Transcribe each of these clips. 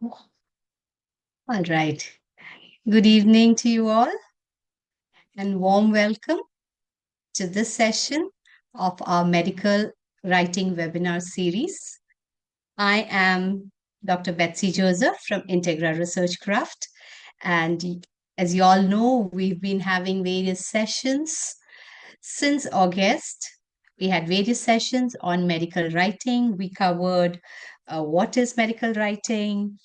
All right. Good evening to you all, and warm welcome to this session of our medical writing webinar series. I am Dr. Betsy Joseph from Integra Researchcraft, and as you all know, we've been having various sessions since August. We had various sessions on medical writing. We covered what is medical writing,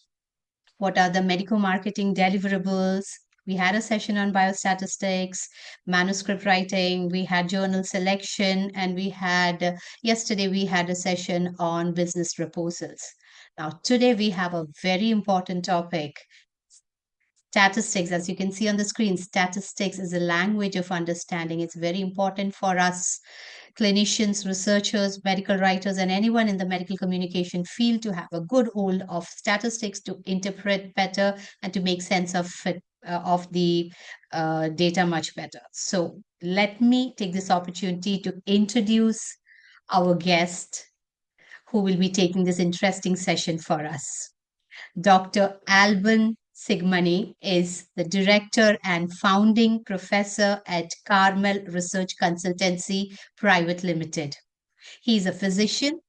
what are the medical marketing deliverables. We had a session on biostatistics, manuscript writing, we had journal selection, and yesterday we had a session on business proposals. Now, today we have a very important topic. Statistics, as you can see on the screen, statistics is a language of understanding. It's very important for us clinicians, researchers, medical writers, and anyone in the medical communication field to have a good hold of statistics to interpret better and to make sense of it, of the data much better. So let me take this opportunity to introduce our guest who will be taking this interesting session for us. Dr. Alban Sigmani is the director and founding professor at Carmel Research Consultancy Private Limited. He is a physician,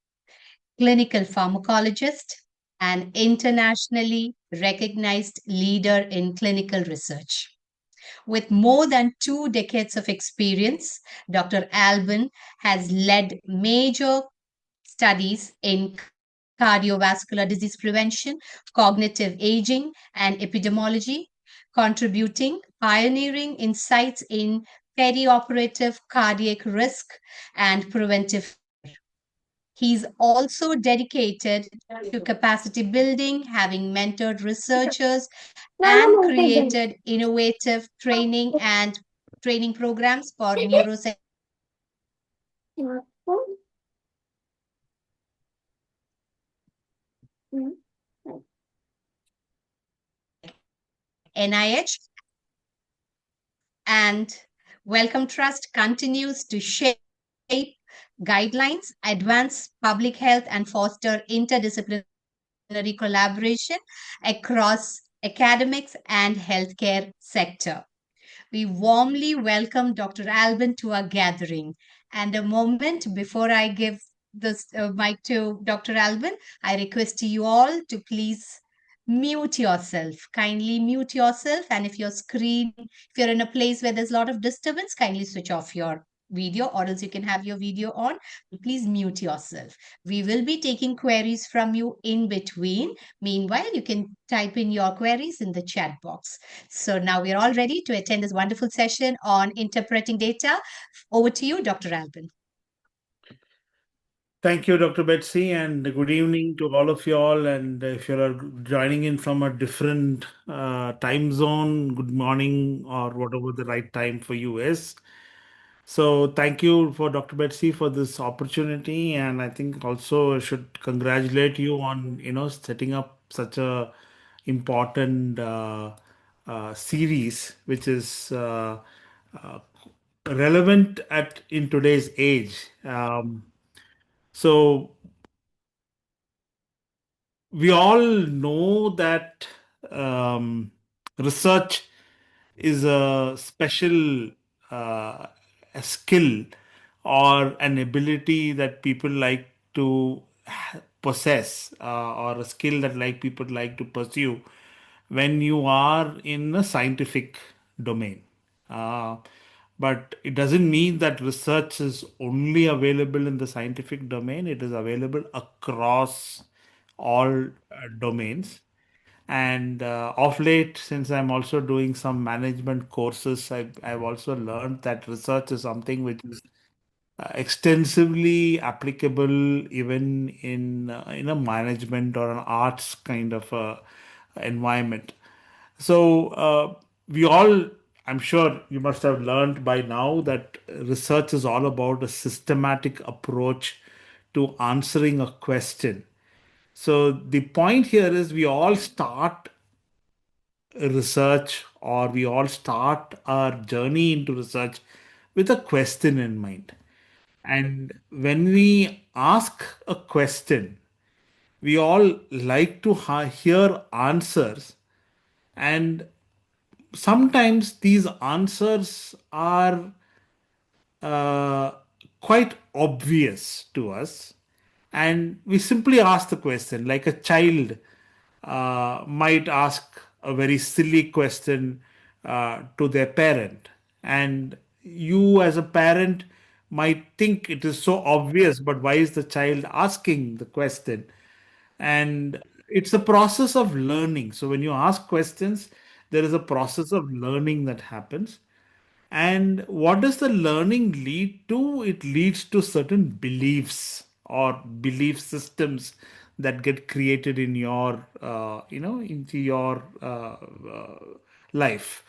clinical pharmacologist, and internationally recognized leader in clinical research. With more than 2 decades of experience, Dr. Alban has led major studies in cardiovascular disease prevention, cognitive aging, and epidemiology, contributing pioneering insights in perioperative cardiac risk and preventive. He's also dedicated to capacity building, having mentored researchers and created innovative training programs for neuroscience. NIH and Wellcome Trust continues to shape guidelines, advance public health, and foster interdisciplinary collaboration across academics and healthcare sector. We warmly welcome Dr. Alban to our gathering. And a moment before I give this mic to Dr. Alban, I request you all to please mute yourself. Kindly mute yourself. And if you're in a place where there's a lot of disturbance, kindly switch off your video, or else you can have your video on. Please mute yourself. We will be taking queries from you in between. Meanwhile, you can type in your queries in the chat box. So now we're all ready to attend this wonderful session on interpreting data. Over to you, Dr. Alban. Thank you, Dr. Betsy, and good evening to all of you all. And if you're joining in from a different time zone, good morning or whatever the right time for you is. So thank you for Dr. Betsy for this opportunity, and I think also I should congratulate you on setting up such a important series, which is uh, relevant at in today's age. So we all know that um, research is a special uh, a skill or an ability that people like to possess, or a skill that like people like to pursue when you are in a scientific domain. Uh, but it doesn't mean that research is only available in the scientific domain. It is available across all domains. And of late, since I'm also doing some management courses, I've also learned that research is something which is extensively applicable even in a management or an arts kind of environment. So we all, I'm sure you must have learned by now that research is all about a systematic approach to answering a question. So the point here is we all start research, or we all start our journey into research with a question in mind. And when we ask a question, we all like to hear answers, and sometimes these answers are uh, quite obvious to us, and we simply ask the question like a child might ask a very silly question to their parent, and you as a parent might think it is so obvious, but why is the child asking the question? And it's a process of learning. So when you ask questions, there is a process of learning that happens. And what does the learning lead to? It leads to certain beliefs or belief systems that get created in your, into your life.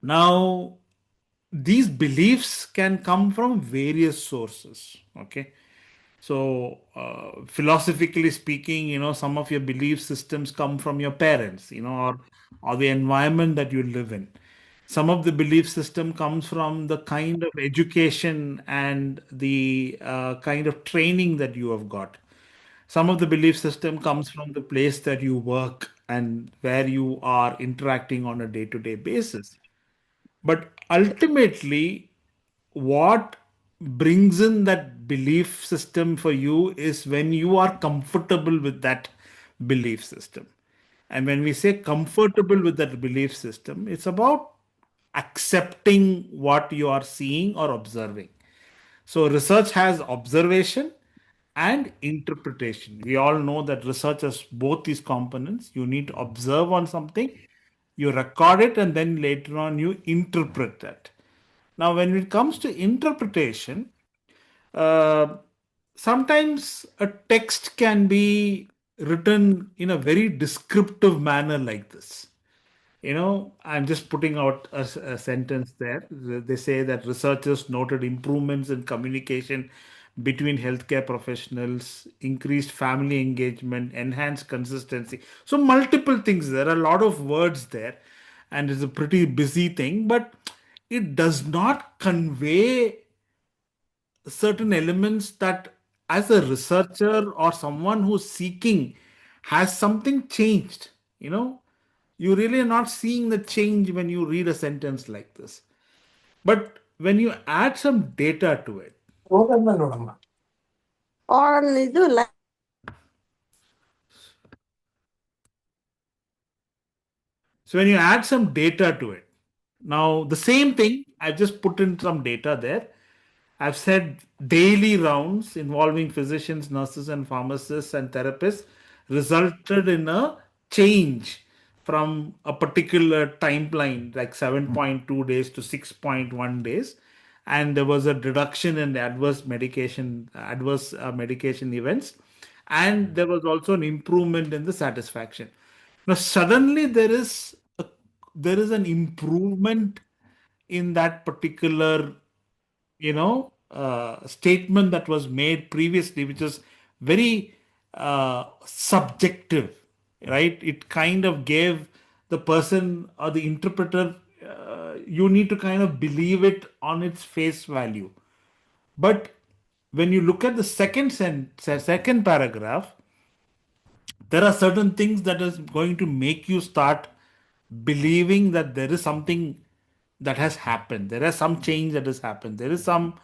Now, these beliefs can come from various sources. Okay. So, philosophically speaking, some of your belief systems come from your parents, or the environment that you live in. Some of the belief system comes from the kind of education and the kind of training that you have got. Some of the belief system comes from the place that you work and where you are interacting on a day-to-day basis. But ultimately, what brings in that belief system for you is when you are comfortable with that belief system. And when we say comfortable with that belief system, it's about accepting what you are seeing or observing. So, research has observation and interpretation. We all know that research has both these components. You need to observe on something, you record it, and then later on you interpret that. Now, when it comes to interpretation, uh, sometimes a text can be written in a very descriptive manner like this. I'm just putting out a sentence there. They say that researchers noted improvements in communication between healthcare professionals, increased family engagement, enhanced consistency. So, multiple things. There are a lot of words there, and it's a pretty busy thing, but it does not convey certain elements that, as a researcher or someone who's seeking, has something changed. You really are not seeing the change when you read a sentence like this. But when you add some data to it, ಹೋಗದ್ನ ನೋಡಮ್ಮ ಇದು so when you add some data to it, now the same thing, I've just put in some data there. I've said daily rounds involving physicians, nurses, and pharmacists and therapists resulted in a change from a particular timeline, like 7.2 days to 6.1 days. And there was a reduction in the adverse medication events. And there was also an improvement in the satisfaction. Now, suddenly there is an improvement in that particular statement that was made previously, which is very subjective, right? It kind of gave the person or the interpreter, you need to kind of believe it on its face value. But when you look at the second paragraph, there are certain things that is going to make you start believing that there is something that has happened. There is some change that has happened. There is some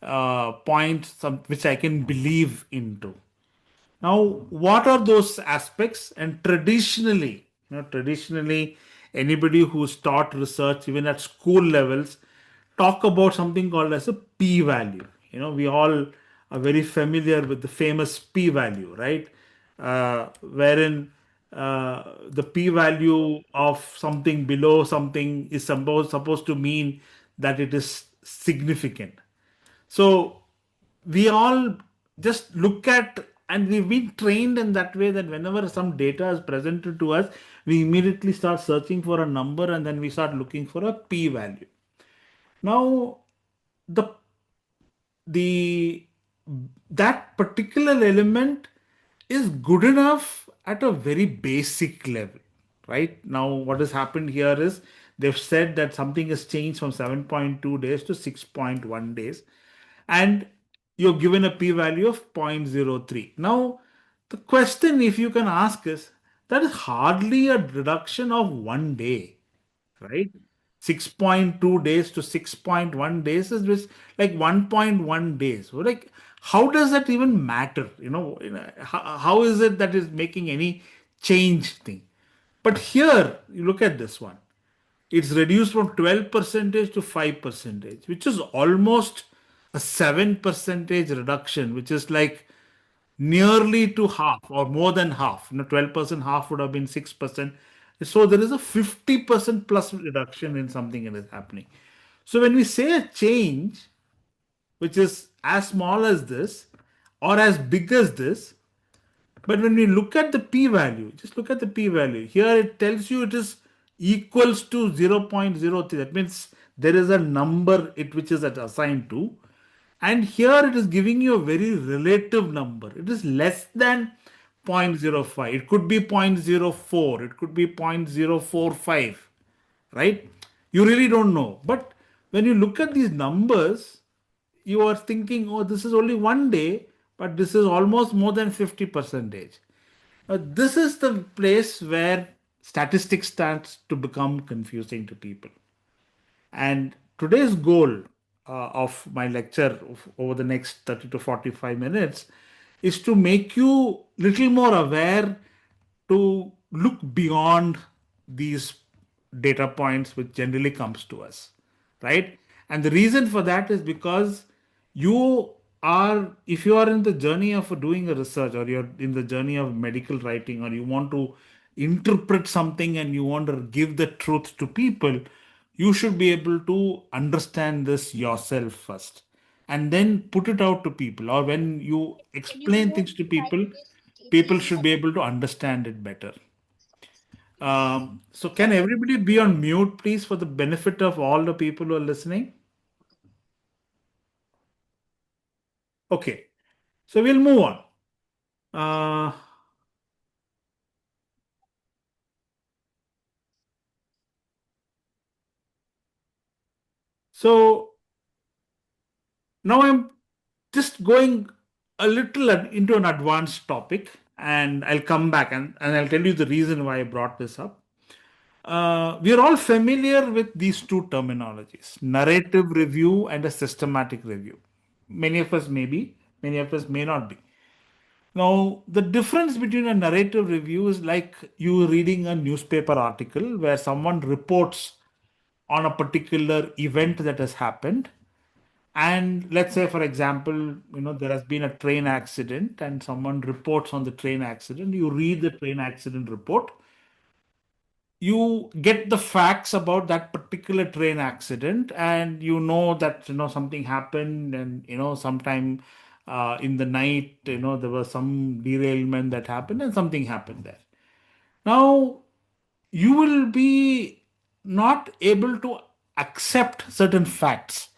point some which I can believe into. Now, what are those aspects? And traditionally, anybody who's taught research, even at school levels, talk about something called as a p-value. We all are very familiar with the famous p-value, right? Wherein the p-value of something below something is supposed to mean that it is significant. So we all just look at, and we've been trained in that way that whenever some data is presented to us, we immediately start searching for a number and then we start looking for a p value. Now, the the that particular element is good enough at a very basic level, right? Now, what has happened here is they've said that something has changed from 7.2 days to 6.1 days, and you're given a p value of 0.03. Now, The question, if you can ask, is that is hardly a reduction of 1 day, right? 6.2 days to 6.1 days is just like 1.1 days. So like, how does that even matter? How is it that is making any change thing? But here, you look at this one. It's reduced from 12 percentage to 5 percentage, which is almost a 7 percentage reduction, which is like nearly to half or more than half. 12% half would have been 6%. So there is a 50% plus reduction in something that is happening. So when we say a change, which is as small as this or as big as this, but when we look at the p-value, just look at the p-value. Here it tells you it is equals to 0.03. That means there is a number which is assigned to. And here it is giving you a very relative number. It is less than 0.05. It could be 0.04. It could be 0.045, right? You really don't know. But when you look at these numbers, you are thinking, oh, this is only 1 day, but this is almost more than 50 percentage. This is the place where statistics starts to become confusing to people. And today's goal of my lecture over the next 30 to 45 minutes is to make you little more aware to look beyond these data points which generally comes to us, right? And the reason for that is because you if you are in the journey of doing a research, or you're in the journey of medical writing, or you want to interpret something and you want to give the truth to people, you should be able to understand this yourself first and then put it out to people. Or when you explain things to people, people should be able to understand it better. So can everybody be on mute, please, for the benefit of all the people who are listening? Okay, so we'll move on. So now I'm just going a little into an advanced topic, and I'll come back and I'll tell you the reason why I brought this up. We are all familiar with these two terminologies: narrative review and a systematic review. Many of us may be, many of us may not be. Now, the difference between a narrative review is like you reading a newspaper article where someone reports on a particular event that has happened. And let's say, for example, there has been a train accident and someone reports on the train accident. You read the train accident report. You get the facts about that particular train accident, and you know that something happened, and sometime in the night, there was some derailment that happened and something happened there. Now you will be not able to accept certain facts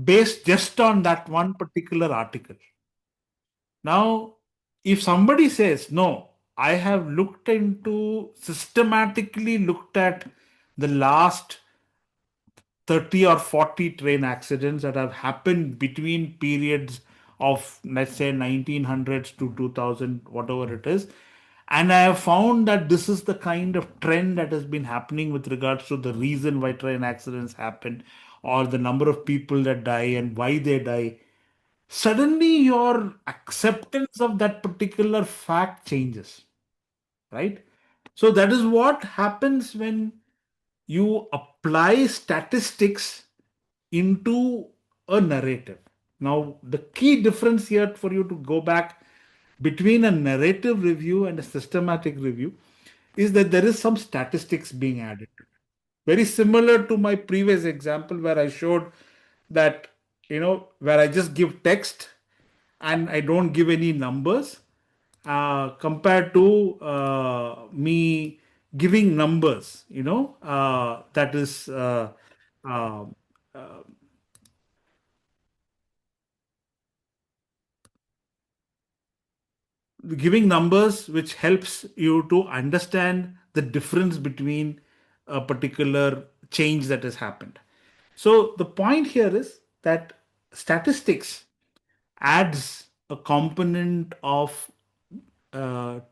based just on that one particular article. Now, if somebody says, no, I have systematically looked at the last 30 or 40 train accidents that have happened between periods of, let's say, 1900s to 2000, whatever it is. And I have found that this is the kind of trend that has been happening with regards to the reason why train accidents happen, or the number of people that die and why they die. Suddenly your acceptance of that particular fact changes, right? So that is what happens when you apply statistics into a narrative. Now, the key difference here, for you to go back between a narrative review and a systematic review, is that there is some statistics being added. Very similar to my previous example where I showed that, where I just give text and I don't give any numbers, compared to me giving numbers, that is uh, giving numbers, which helps you to understand the difference between a particular change that has happened. So the point here is that statistics adds a component of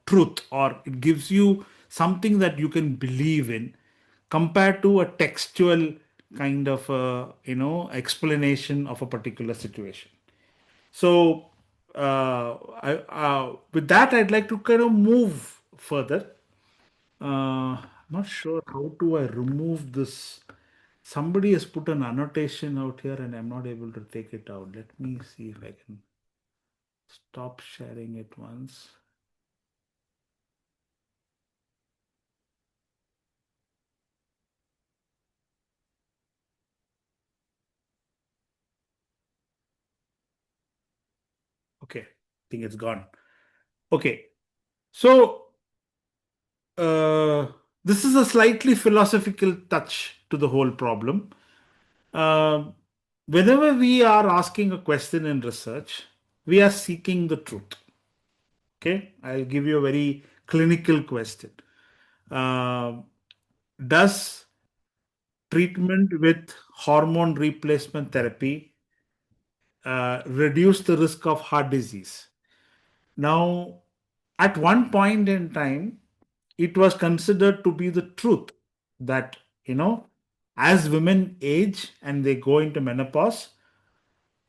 truth, or it gives you something that you can believe in, compared to a textual kind of explanation of a particular situation. So, with that, I'd like to kind of move further. I'm not sure how do I remove this. Somebody has put an annotation out here, and I'm not able to take it out. Let me see if I can stop sharing it once. Okay, I think it's gone. Okay, so uh, this is a slightly philosophical touch to the whole problem. Um Whenever we are asking a question in research, we are seeking the truth. Okay, I'll give you a very clinical question. Um does treatment with hormone replacement therapy reduce the risk of heart disease? Now, at one point in time, it was considered to be the truth that, as women age and they go into menopause,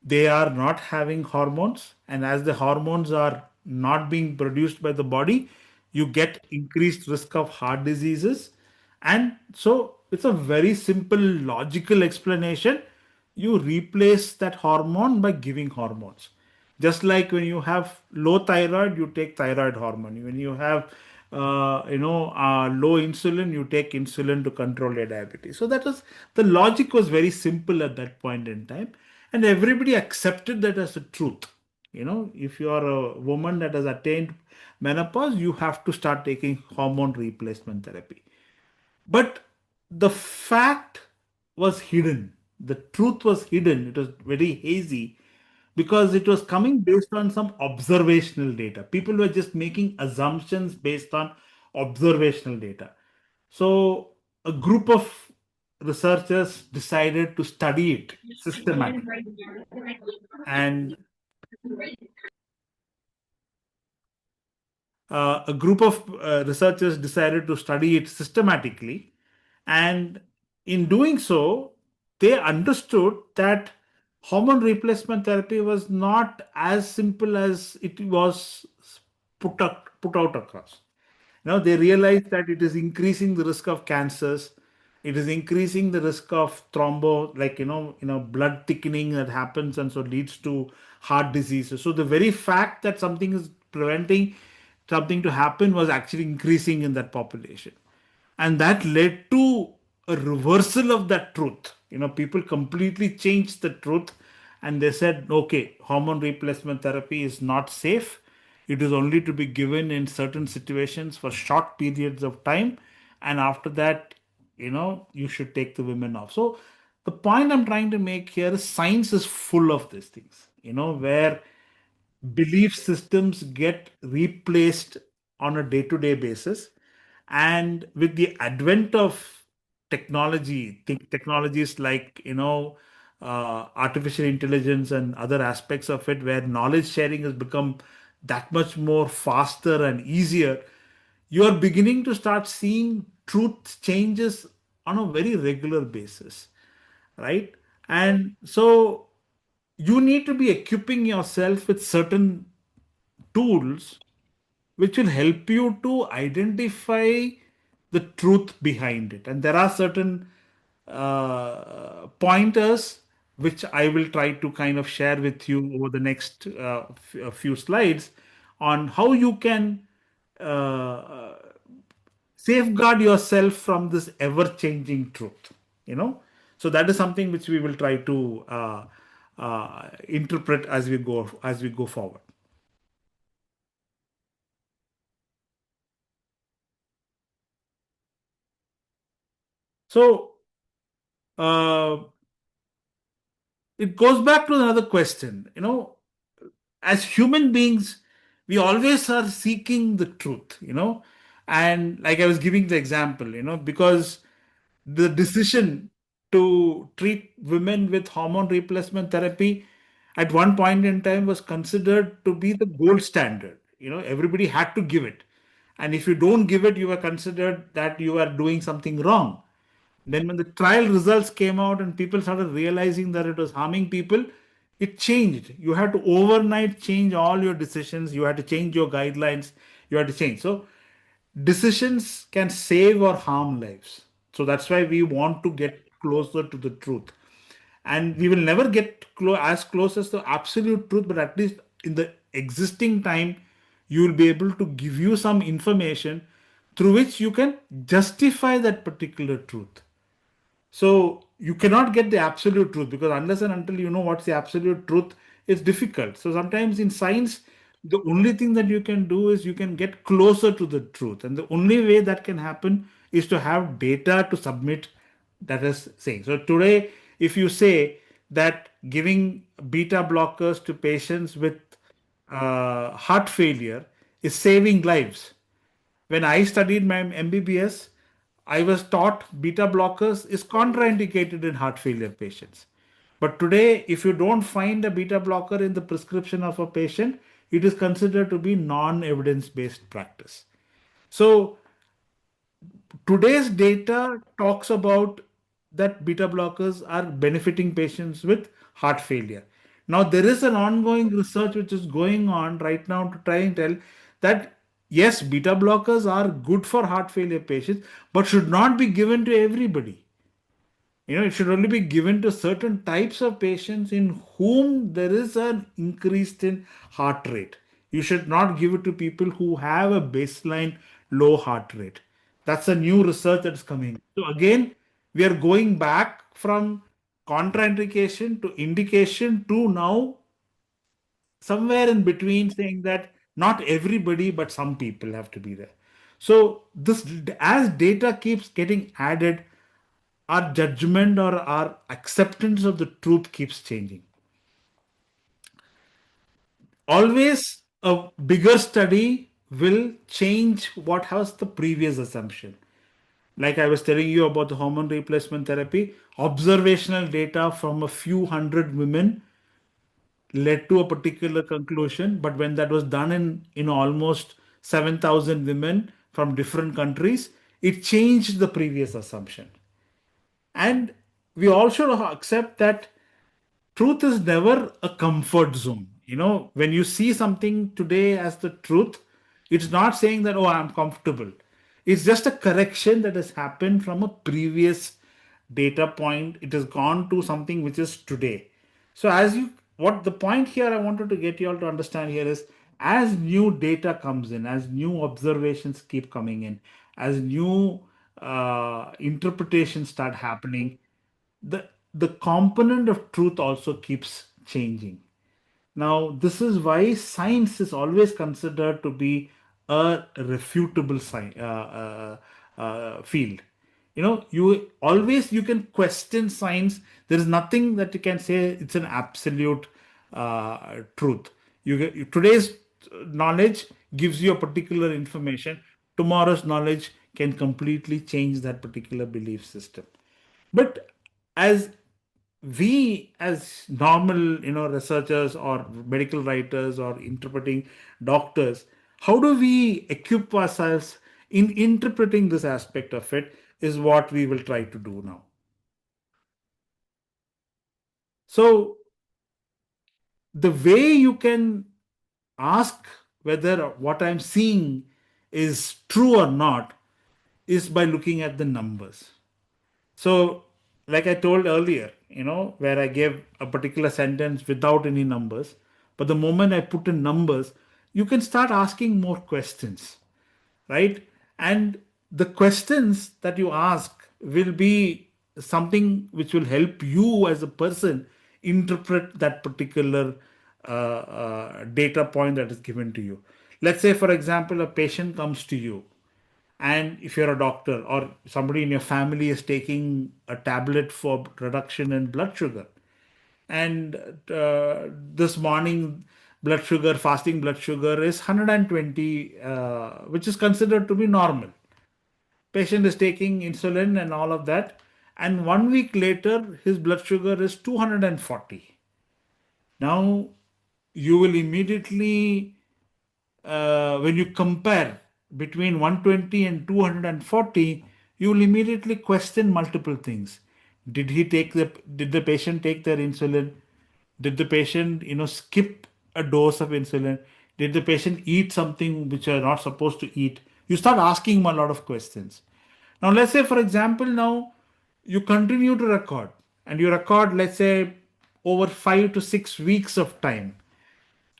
they are not having hormones, and as the hormones are not being produced by the body, you get increased risk of heart diseases. And so it's a very simple logical explanation. You replace that hormone by giving hormones. Just like when you have low thyroid, you take thyroid hormone. When you have low insulin, you take insulin to control your diabetes. So that was the logic was very simple at that point in time, and everybody accepted that as a truth. If you are a woman that has attained menopause, you have to start taking hormone replacement therapy. But the fact was hidden. The truth was hidden. It was very hazy because it was coming based on some observational data. People were just making assumptions based on observational data. So a group of researchers decided to study it systematically. And a group of researchers decided to study it systematically. And in doing so, they understood that hormone replacement therapy was not as simple as it was put out across. Now they realize that it is increasing the risk of cancers. It is increasing the risk of thrombo, like blood thickening that happens and so leads to heart diseases. So the very fact that something is preventing something to happen was actually increasing in that population, and that led to a reversal of that truth. People completely changed the truth, and they said, okay, hormone replacement therapy is not safe. It is only to be given in certain situations for short periods of time, and after that, you should take the women off. So the point I'm trying to make here is science is full of these things, where belief systems get replaced on a day-to-day basis. And with the advent of technology, technologies like artificial intelligence and other aspects of it, where knowledge sharing has become that much more faster and easier, you are beginning to start seeing truth changes on a very regular basis, right? And so you need to be equipping yourself with certain tools which will help you to identify the truth behind it. And there are certain pointers which I will try to kind of share with you over the next few slides on how you can uh, safeguard yourself from this ever changing truth. So that is something which we will try to interpret as we go forward. So uh, it goes back to another question. As human beings, we always are seeking the truth. And like I was giving the example, because the decision to treat women with hormone replacement therapy at one point in time was considered to be the gold standard. everybody had to give it. And if you don't give it, you were considered that you are doing something wrong. Then when the trial results came out and people started realizing that it was harming people, it changed. You had to overnight change all your decisions. You had to change your guidelines. You had to change. So decisions can save or harm lives. So that's why we want to get closer to the truth. And we will never get as close as the absolute truth, but at least in the existing time, you will be able to give you some information through which you can justify that particular truth. So you cannot get the absolute truth, because unless and until you know what's the absolute truth, it's difficult. So sometimes in science, the only thing that you can do is you can get closer to the truth. And the only way that can happen is to have data to submit that is saying. So today, if you say that giving beta blockers to patients with heart failure is saving lives, when I studied my MBBS, I was taught beta blockers is contraindicated in heart failure patients. But today, if you don't find a beta blocker in the prescription of a patient, it is considered to be non-evidence based practice. So today's data talks about that beta blockers are benefiting patients with heart failure. Now, there is an ongoing research which is going on right now to try and tell that yes, beta blockers are good for heart failure patients, but should not be given to everybody. It should only be given to certain types of patients in whom there is an increase in heart rate. You should not give it to people who have a baseline low heart rate. That's a new research that's coming. So again, we are going back from contraindication to indication to now somewhere in between, saying that not everybody, but some people have to be there. So this, as data keeps getting added, our judgment or our acceptance of the truth keeps changing. Always a bigger study will change what has the previous assumption. Like I was telling you about the hormone replacement therapy, observational data from a few hundred women led to a particular conclusion, but when that was done in almost 7,000 women from different countries, it changed the previous assumption. And we all should accept that truth is never a comfort zone. When you see something today as the truth, it's not saying that, oh, I'm comfortable. It's just a correction that has happened from a previous data point. It has gone to something which is today. So, what the point here I wanted to get you all to understand here is, as new data comes in, as new observations keep coming in, as new interpretations start happening, the component of truth also keeps changing. Now, this is why science is always considered to be a refutable field. You can question science. There is nothing that you can say it's an absolute truth. Today's knowledge gives you a particular information. Tomorrow's knowledge can completely change that particular belief system. But as we, as normal researchers or medical writers or interpreting doctors, how do we equip ourselves in interpreting this aspect of it is what we will try to do now. So the way you can ask whether what I'm seeing is true or not is by looking at the numbers. So, like I told earlier, where I gave a particular sentence without any numbers, but the moment I put in numbers, you can start asking more questions, right? And the questions that you ask will be something which will help you as a person interpret that particular data point that is given to you. Let's say, for example, a patient comes to you, and if you're a doctor or somebody in your family is taking a tablet for reduction in blood sugar, and this morning fasting blood sugar is 120, which is considered to be normal. Patient is taking insulin and all of that, and 1 week later his blood sugar is 240. Now you will immediately when you compare between 120 and 240, you will immediately question multiple things. Did the patient take their insulin? Did the patient, skip a dose of insulin? Did the patient eat something which are not supposed to eat? You start asking him a lot of questions. Now, let's say, for example, now you continue to record and you record, let's say, over 5 to 6 weeks of time.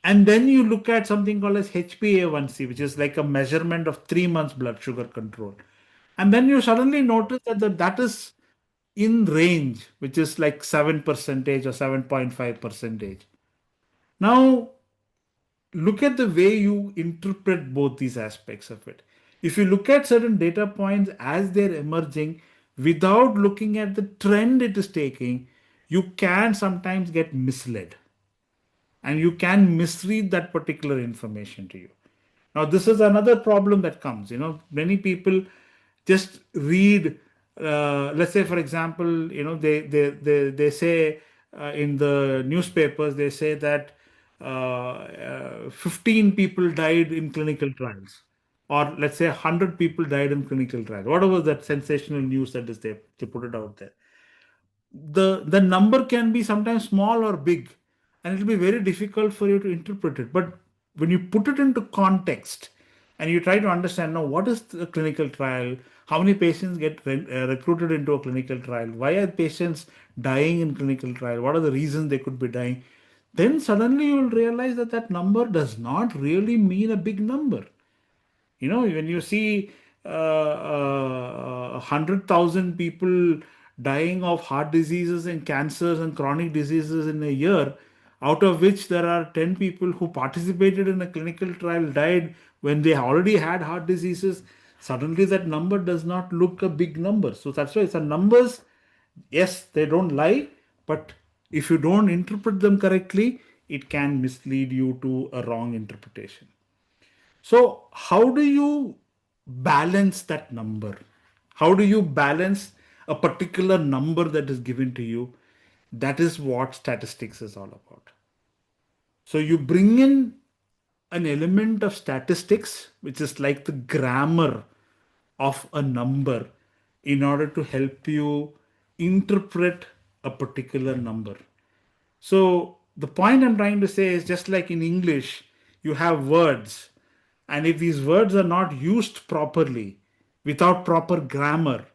And then you look at something called as HbA1c, which is like a measurement of 3 months blood sugar control. And then you suddenly notice that is in range, which is like 7% or 7.5 percentage. Now, look at the way you interpret both these aspects of it. If you look at certain data points as they're emerging without looking at the trend it is taking, you can sometimes get misled and you can misread that particular information to you. Now, this is another problem that comes. Many people just read, let's say, for example, they say in the newspapers, they say that 15 people died in clinical trials, or let's say 100 people died in clinical trials. Whatever that sensational news that is, they put it out there. The number can be sometimes small or big, and it will be very difficult for you to interpret it. But when you put it into context and you try to understand, now what is the clinical trial, how many patients get recruited into a clinical trial, why are patients dying in clinical trial, what are the reasons they could be dying, then suddenly you will realize that that number does not really mean a big number. When you see 100,000 people dying of heart diseases and cancers and chronic diseases in a year, out of which there are 10 people who participated in a clinical trial died when they already had heart diseases, suddenly that number does not look a big number. So that's why it's a numbers. Yes, they don't lie, but if you don't interpret them correctly, it can mislead you to a wrong interpretation. So, how do you balance that number? How do you balance a particular number that is given to you? That is what statistics is all about. So, you bring in an element of statistics, which is like the grammar of a number, in order to help you interpret a particular number. So the point I'm trying to say is, just like in English, you have words. And if these words are not used properly, without proper grammar,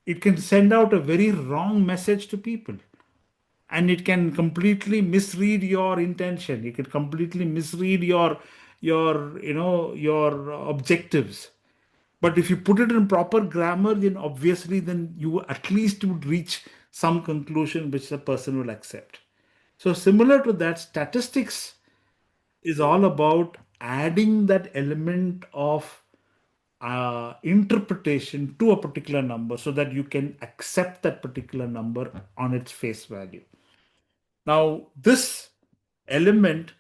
it can send out a very wrong message to people. And it can completely misread your intention. It can completely misread your objectives. But if you put it in proper grammar, then obviously then you at least would reach some conclusion which the person will accept. So similar to that, statistics is all about adding that element of interpretation to a particular number so that you can accept that particular number on its face value. Now, this element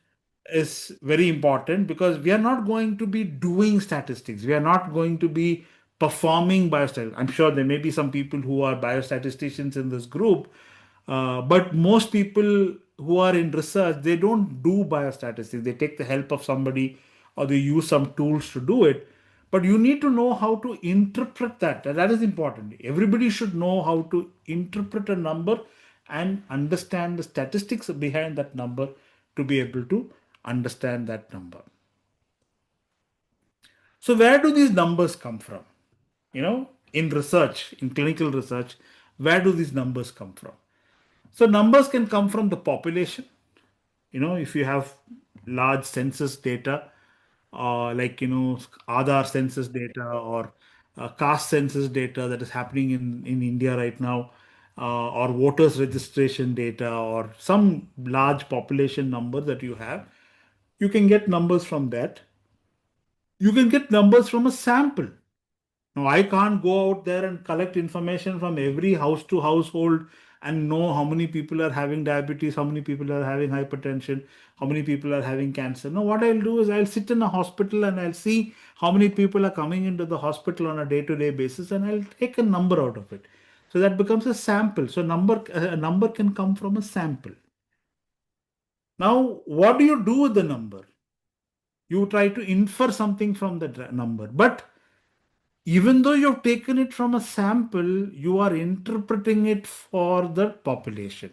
is very important because we are not going to be doing statistics. We are not going to be performing biostatistics. I'm sure there may be some people who are biostatisticians in this group, but most people who are in research, they don't do biostatistics. They take the help of somebody or they use some tools to do it. But you need to know how to interpret that. And that is important. Everybody should know how to interpret a number and understand the statistics behind that number to be able to understand that number. So, where do these numbers come from? In research, in clinical research, where do these numbers come from? So, numbers can come from the population. If you have large census data, like Aadhaar census data or caste census data that is happening in India right now, or voters registration data, or some large population number that you have, you can get numbers from that. You can get numbers from a sample. Now, I can't go out there and collect information from every house to household and know how many people are having diabetes, how many people are having hypertension, how many people are having cancer. No, what I'll do is I'll sit in a hospital and I'll see how many people are coming into the hospital on a day-to-day basis, and I'll take a number out of it. So that becomes a sample. So a number can come from a sample. Now, what do you do with the number? You try to infer something from that number. But even though you've taken it from a sample, you are interpreting it for the population.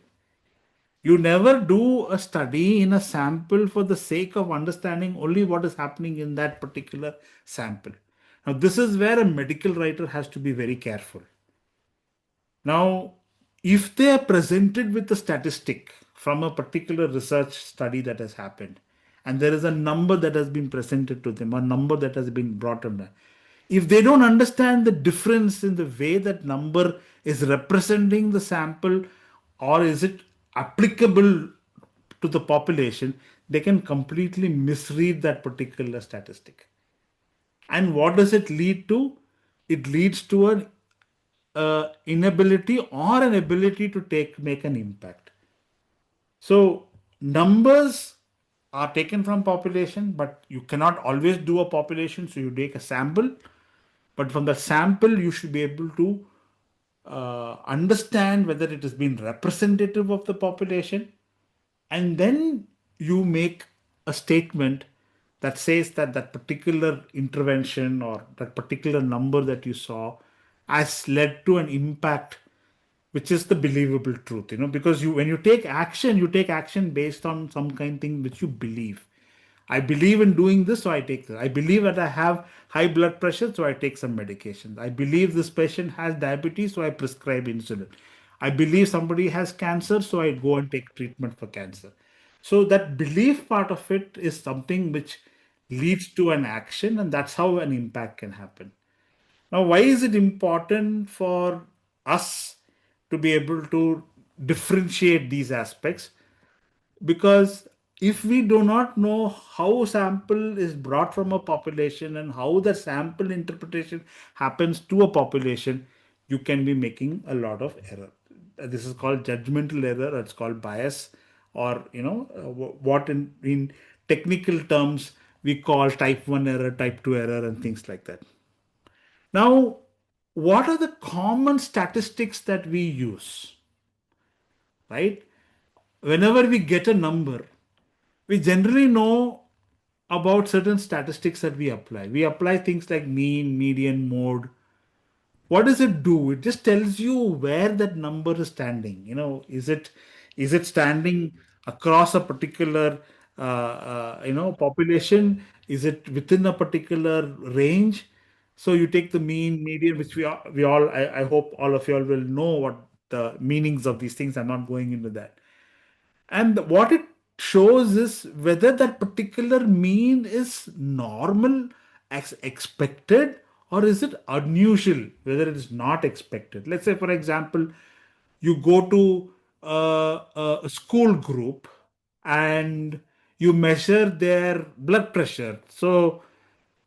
You never do a study in a sample for the sake of understanding only what is happening in that particular sample. Now, this is where a medical writer has to be very careful. Now, if they are presented with a statistic from a particular research study that has happened, and there is a number that has been presented to them, a number that has been brought under, if they don't understand the difference in the way that number is representing the sample, or is it applicable to the population, they can completely misread that particular statistic. And what does it lead to? It leads to an inability or an ability to make an impact. So numbers are taken from population, but you cannot always do a population. So you take a sample, but from the sample you should be able to understand whether it has been representative of the population, and then you make a statement that says that that particular intervention or that particular number that you saw has led to an impact, which is the believable truth, because when you take action based on some kind of thing which you believe. I believe in doing this, so I take this. I believe that I have high blood pressure, so I take some medications. I believe this patient has diabetes, so I prescribe insulin. I believe somebody has cancer, so I go and take treatment for cancer. So that belief part of it is something which leads to an action, and that's how an impact can happen. Now, why is it important for us to be able to differentiate these aspects? Because if we do not know how sample is brought from a population and how the sample interpretation happens to a population, you can be making a lot of error. This is called judgmental error. It's called bias, or what in technical terms we call type 1 error, type 2 error, and things like that. Now, what are the common statistics that we use? Right? Whenever we get a number, we generally know about certain statistics that we apply. We apply things like mean, median, mode. What does it do? It just tells you where that number is standing. Is it standing across a particular population? Is it within a particular range? So you take the mean, median, which we all I hope all of you all will know what the meanings of these things. I'm not going into that. And what it shows is whether that particular mean is normal as expected, or is it unusual, whether it is not expected. Let's say, for example, you go to a school group and you measure their blood pressure. So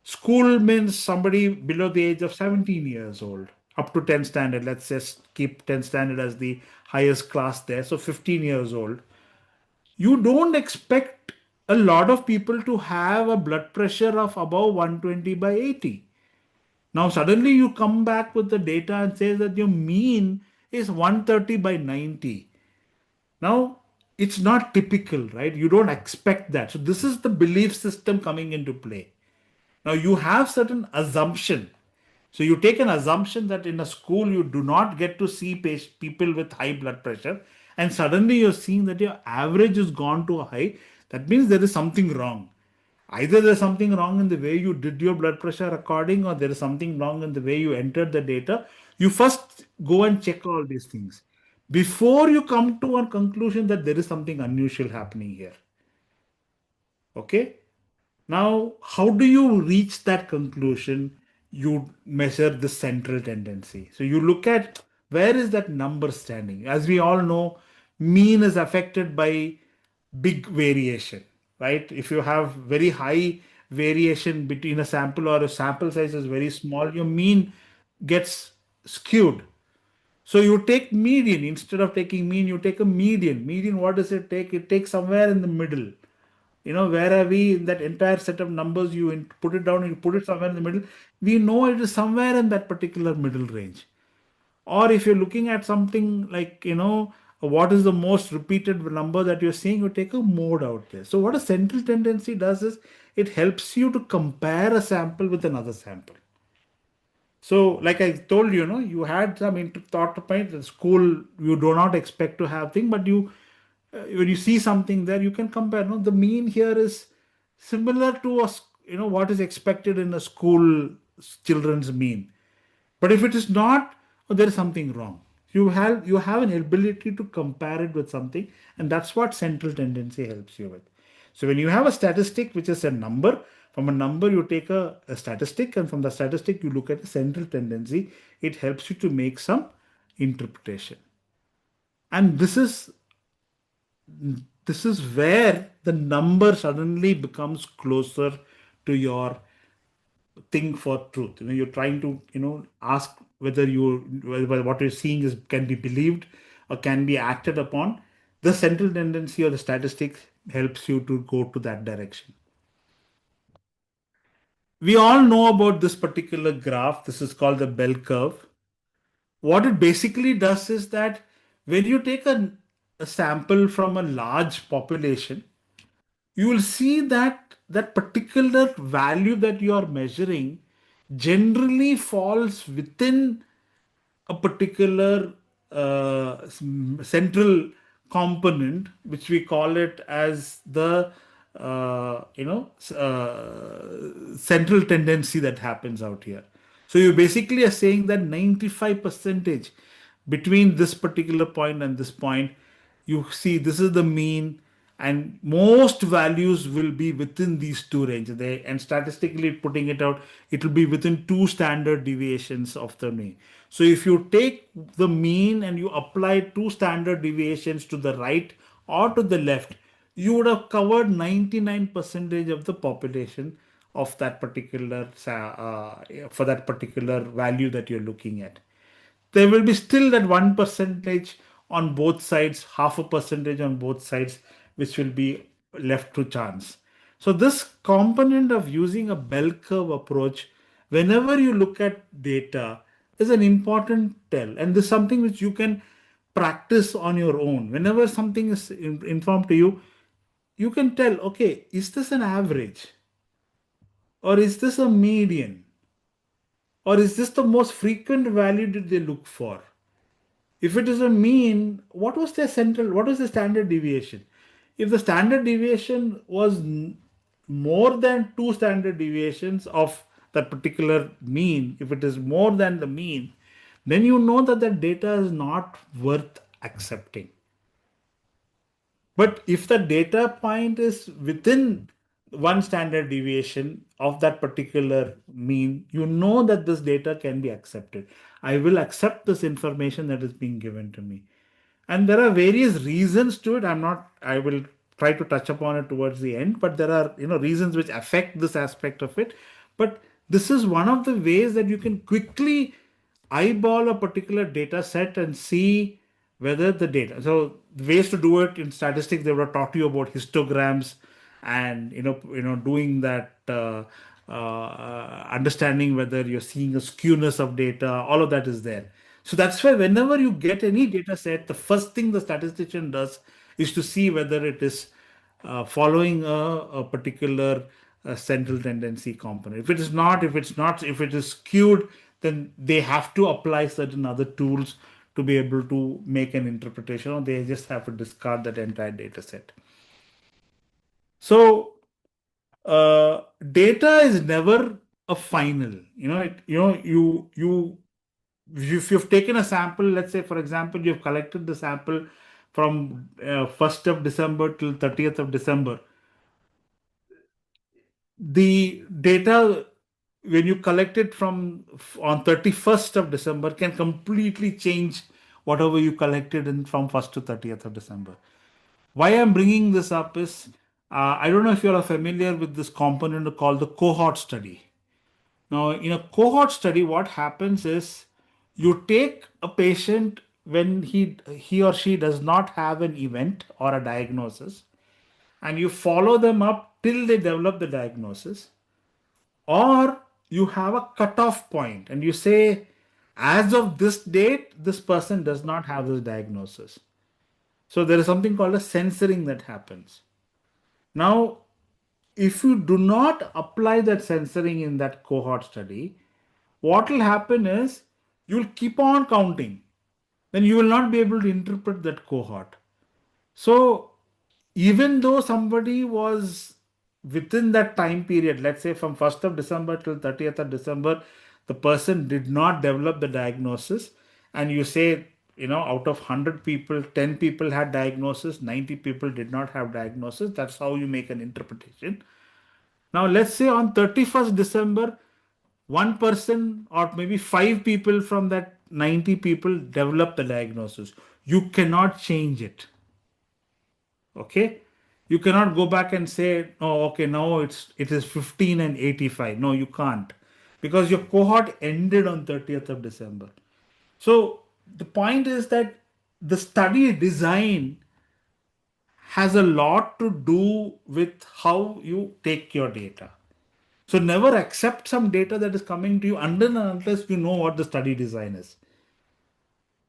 school means somebody below the age of 17 years old, up to 10 standard. Let's just keep 10 standard as the highest class there. So 15 years old. You don't expect a lot of people to have a blood pressure of above 120 by 80. Now, suddenly you come back with the data and say that your mean is 130 by 90. Now, it's not typical, right? You don't expect that. So, this is the belief system coming into play. Now, you have certain assumption. So, you take an assumption that in a school you do not get to see people with high blood pressure, and suddenly you're seeing that your average has gone to a high. That means there is something wrong. Either there's something wrong in the way you did your blood pressure recording, or there is something wrong in the way you entered the data. You first go and check all these things before you come to a conclusion that there is something unusual happening here. Okay? Now, how do you reach that conclusion? You measure the central tendency. So you look at where is that number standing. As we all know, mean is affected by big variation, right? If you have very high variation between a sample, or a sample size is very small, your mean gets skewed. So you take median. Instead of taking mean, you take a median. Median, what does it take? It takes somewhere in the middle. Where are we in that entire set of numbers? You put it down and you put it somewhere in the middle. We know it is somewhere in that particular middle range. Or if you're looking at something like, what is the most repeated number that you're seeing, you take a mode out there. So what a central tendency does is it helps you to compare a sample with another sample. So, like I told you, you had some thought point. The school you do not expect to have thing, but you when you see something there, you can compare. No, the mean here is similar to what is expected in a school children's mean. But if it is not, there is something wrong. You have an ability to compare it with something, and that's what central tendency helps you with. So when you have a statistic, which is a number, from a number you take a statistic, and from the statistic you look at the central tendency. It helps you to make some interpretation, and this is where the number suddenly becomes closer to your thing for truth. You're trying to ask whether what you're seeing is can be believed or can be acted upon. The central tendency or the statistics helps you to go to that direction. We all know about this particular graph. This is called the bell curve. What it basically does is that when you take a sample from a large population, you will see that that particular value that you are measuring generally falls within a particular central component, which we call it as the central tendency that happens out here. So you basically are saying that 95 percentage between this particular point and this point, you see this is the mean, and most values will be within these two ranges. And statistically putting it out, it will be within two standard deviations of the mean. So if you take the mean and you apply two standard deviations to the right or to the left, you would have covered 99% of the population of that particular for that particular value that you're looking at. There will be still that 1% on both sides, half a percentage on both sides, which will be left to chance. So this component of using a bell curve approach, whenever you look at data, is an important tell, and this is something which you can practice on your own. Whenever something is informed to you, you can tell, okay, is this an average, or is this a median, or is this the most frequent value that they look for? If it is a mean, what was the standard deviation? If the standard deviation was more than two standard deviations of that particular mean, if it is more than the mean, then you know that that data is not worth accepting. But if the data point is within one standard deviation of that particular mean, you know that this data can be accepted. I will accept this information that is being given to me. And there are various reasons to it. I will try to touch upon it towards the end, but there are, reasons which affect this aspect of it. But this is one of the ways that you can quickly eyeball a particular data set and see whether the data. So the ways to do it in statistics, they would have taught you about histograms and doing that understanding whether you're seeing a skewness of data. All of that is there. So that's why whenever you get any data set, the first thing the statistician does is to see whether it is following a particular central tendency component. If it is skewed, then they have to apply certain other tools to be able to make an interpretation, or they just have to discard that entire data set. So data is never a final. If you've taken a sample, let's say for example, you've collected the sample from 1st of December till 30th of December. The data, when you collect it from on 31st of December, can completely change whatever you collected from 1st to 30th of December. Why I'm bringing this up is, I don't know if you are familiar with this component called the cohort study. Now, in a cohort study, what happens is you take a patient when he or she does not have an event or a diagnosis, and you follow them up till they develop the diagnosis, or you have a cutoff point and you say, as of this date, this person does not have this diagnosis. So there is something called a censoring that happens. Now, if you do not apply that censoring in that cohort study, what will happen is you'll keep on counting. Then you will not be able to interpret that cohort. So even though somebody was within that time period, let's say from 1st of December till 30th of December, the person did not develop the diagnosis, and you say, out of 100 people, 10 people had diagnosis, 90 people did not have diagnosis. That's how you make an interpretation. Now, let's say on 31st December, one person or maybe five people from that 90 people develop the diagnosis. You cannot change it. Okay? You cannot go back and say, oh, okay, now it is 15 and 85. No, you can't. Because your cohort ended on 30th of December. So the point is that the study design has a lot to do with how you take your data. So never accept some data that is coming to you unless you know what the study design is.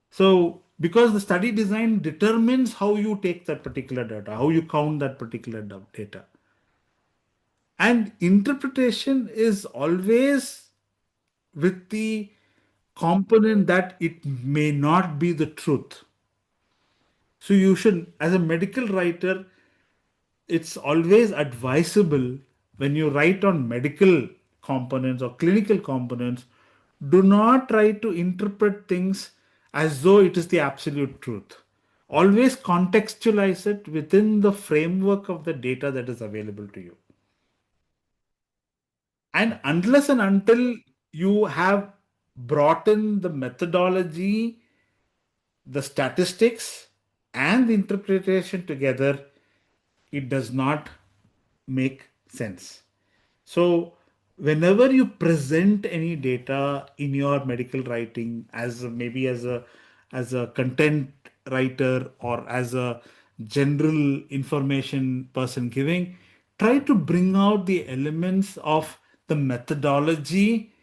So because the study design determines how you take that particular data, how you count that particular data. And interpretation is always with the component that it may not be the truth. So you should, as a medical writer, it's always advisable when you write on medical components or clinical components, do not try to interpret things as though it is the absolute truth. Always contextualize it within the framework of the data that is available to you. And unless and until you have brought in the methodology, the statistics, and the interpretation together, it does not make sense. So, whenever you present any data in your medical writing, maybe as a content writer or as a general information person giving, try to bring out the elements of the methodology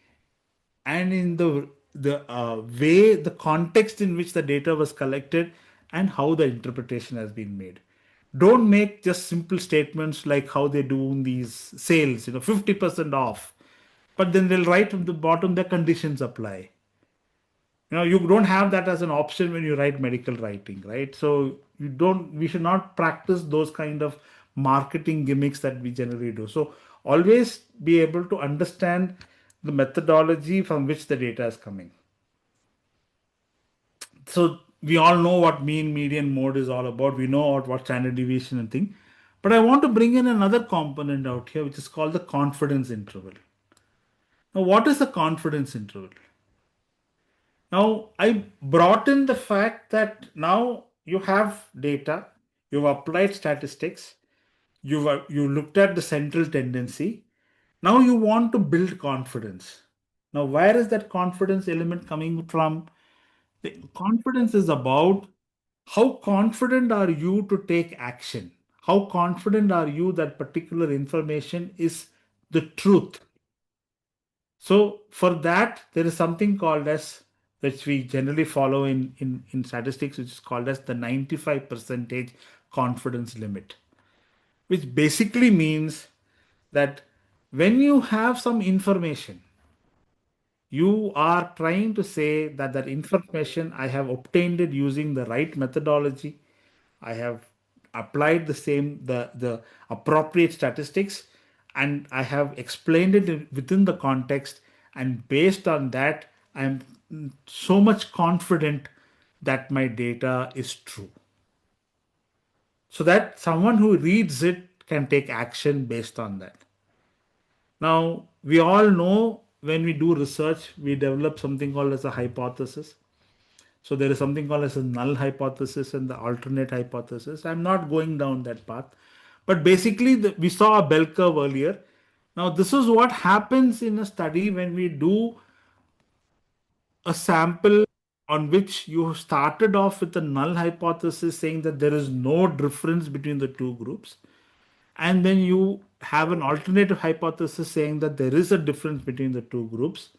and in the way, the context in which the data was collected and how the interpretation has been made. Don't make just simple statements like how they do in these sales, 50% off, but then they'll write at the bottom the conditions apply. You don't have that as an option when you write medical writing, right? So we should not practice those kind of marketing gimmicks that we generally do. So always be able to understand the methodology from which the data is coming. So we all know what mean, median, mode is all about. We know what standard deviation and thing. But I want to bring in another component out here, which is called the confidence interval. Now, what is the confidence interval? Now, I brought in the fact that now you have data, you've applied statistics, you looked at the central tendency. Now you want to build confidence. Now, where is that confidence element coming from? The confidence is about how confident are you to take action? How confident are you that particular information is the truth? So for that, there is something called as, which we generally follow in statistics, which is called as the 95% confidence limit, which basically means that when you have some information, you are trying to say that that information I have obtained it using the right methodology. I have applied the appropriate statistics, and I have explained it within the context. And based on that, I'm so much confident that my data is true. So that someone who reads it can take action based on that. Now, we all know when we do research, we develop something called as a hypothesis. So there is something called as a null hypothesis and the alternate hypothesis. I'm not going down that path. But basically, we saw a bell curve earlier. Now, this is what happens in a study when we do a sample on which you started off with a null hypothesis saying that there is no difference between the two groups. And then you have an alternative hypothesis saying that there is a difference between the two groups.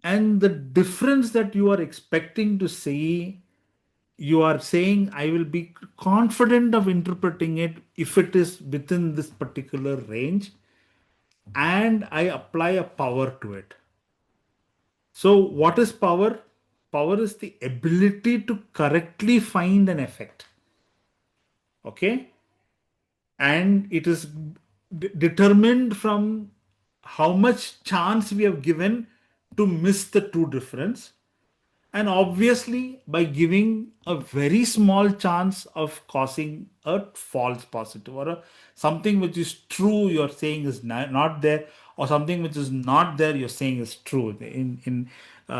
And the difference that you are expecting to see you are saying I will be confident of interpreting it if it is within this particular range, and I apply a power to it. So, what is power? Power is the ability to correctly find an effect. Okay. And it is determined from how much chance we have given to miss the true difference. And obviously, by giving a very small chance of causing a false positive, or something which is true, you're saying is not there, or something which is not there, you're saying is true.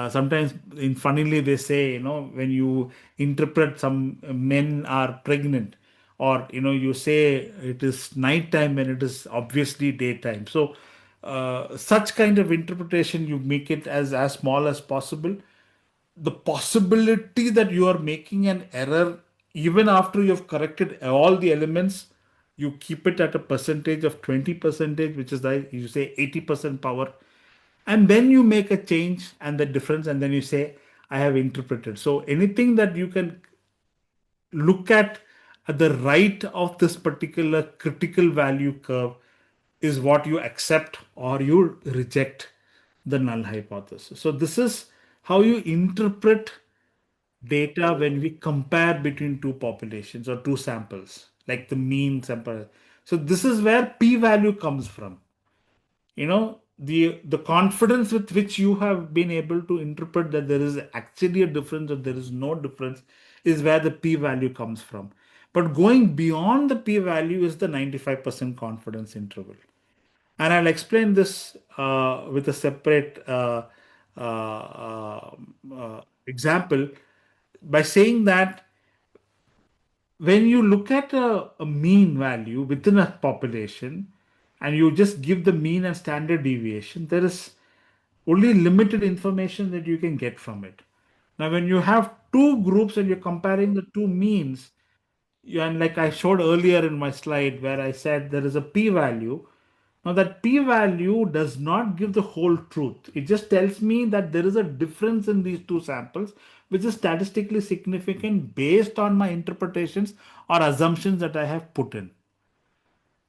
Sometimes, in funnily, they say, when you interpret some men are pregnant, or you say it is nighttime when it is obviously daytime. So, such kind of interpretation, you make it as small as possible. The possibility that you are making an error even after you have corrected all the elements, you keep it at a percentage of 20 percentage, which is like you say 80% power, and then you make a change and the difference, and then you say I have interpreted. So anything that you can look at the right of this particular critical value curve is what you accept or you reject the null hypothesis. So this is how you interpret data when we compare between two populations or two samples, like the mean sample. So this is where p-value comes from. The confidence with which you have been able to interpret that there is actually a difference or there is no difference is where the p-value comes from. But going beyond the p-value is the 95% confidence interval. And I'll explain this with a separate example by saying that when you look at a mean value within a population and you just give the mean and standard deviation, there is only limited information that you can get from it. Now, when you have two groups and you're comparing the two means, and like I showed earlier in my slide where I said there is a p-value. Now, that p-value does not give the whole truth. It just tells me that there is a difference in these two samples, which is statistically significant based on my interpretations or assumptions that I have put in.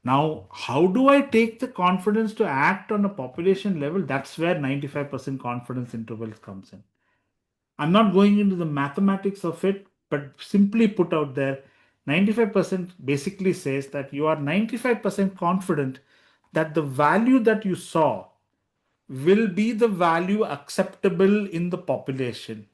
Now, how do I take the confidence to act on a population level? That's where 95% confidence interval comes in. I'm not going into the mathematics of it, but simply put out there, 95% basically says that you are 95% confident that the value that you saw will be the value acceptable in the population.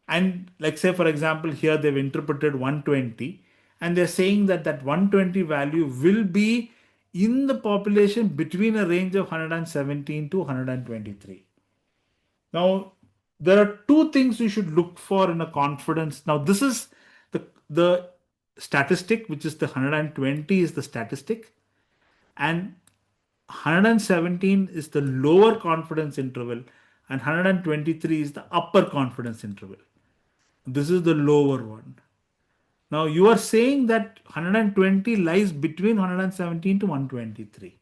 And like say, for example, here they've interpreted 120 and they're saying that that 120 value will be in the population between a range of 117 to 123. Now, there are two things you should look for in a confidence. Now, this is the statistic, which is the 120 is the statistic, and 117 is the lower confidence interval, and 123 is the upper confidence interval. This is the lower one. Now, you are saying that 120 lies between 117 to 123.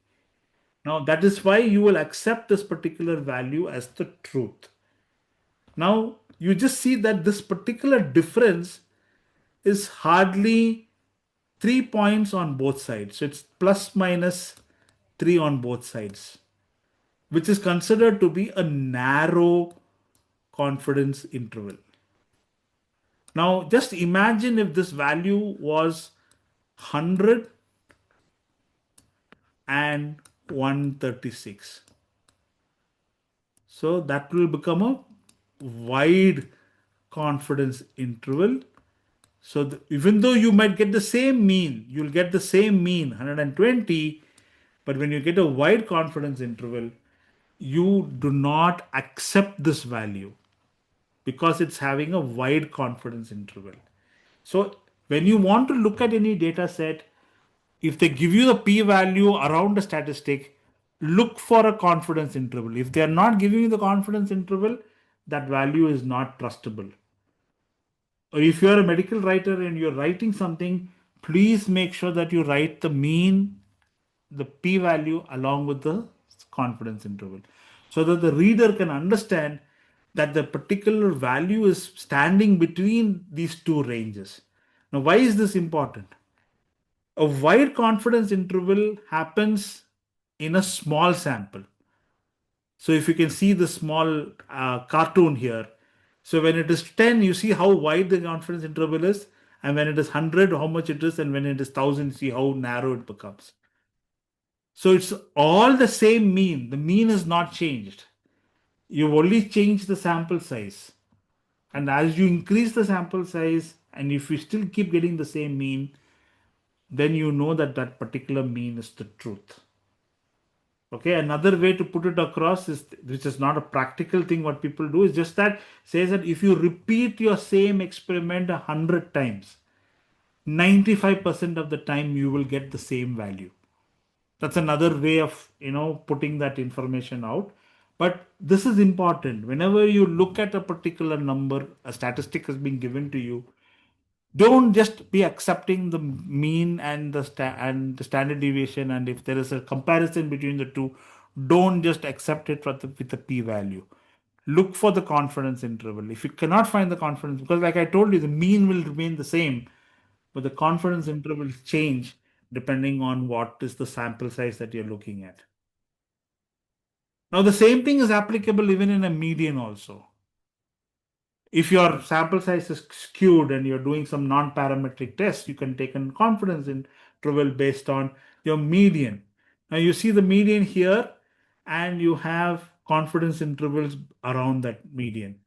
Now, that is why you will accept this particular value as the truth. Now, you just see that this particular difference is hardly 3 points on both sides. So it's plus minus 3 on both sides, which is considered to be a narrow confidence interval. Now, just imagine if this value was 100 and 136. So that will become a wide confidence interval. So even though you might get the same mean, you'll get the same mean 120, but when you get a wide confidence interval, you do not accept this value because it's having a wide confidence interval. So when you want to look at any data set, if they give you the p-value around a statistic, look for a confidence interval. If they are not giving you the confidence interval, that value is not trustable. Or if you are a medical writer and you're writing something, please make sure that you write the mean, the p-value along with the confidence interval, so that the reader can understand that the particular value is standing between these two ranges. Now, why is this important? A wide confidence interval happens in a small sample. So if you can see the small cartoon here, so when it is 10, you see how wide the confidence interval is, and when it is 100, how much it is, and when it is 1000, you see how narrow it becomes. So it's all the same mean. The mean is not changed. You've only changed the sample size. And as you increase the sample size, and if you still keep getting the same mean, then you know that that particular mean is the truth. Okay, another way to put it across is, which is not a practical thing, what people do is just that says that if you repeat your same experiment 100 times, 95% of the time you will get the same value. That's another way of putting that information out. But this is important. Whenever you look at a particular number, a statistic has been given to you, don't just be accepting the mean and the standard deviation, and if there is a comparison between the two, don't just accept it with the p-value. Look for the confidence interval. If you cannot find the confidence, because like I told you, the mean will remain the same, but the confidence intervals change depending on what is the sample size that you're looking at. Now the same thing is applicable even in a median also. If your sample size is skewed and you're doing some non-parametric tests, you can take a confidence interval based on your median. Now you see the median here, and you have confidence intervals around that median.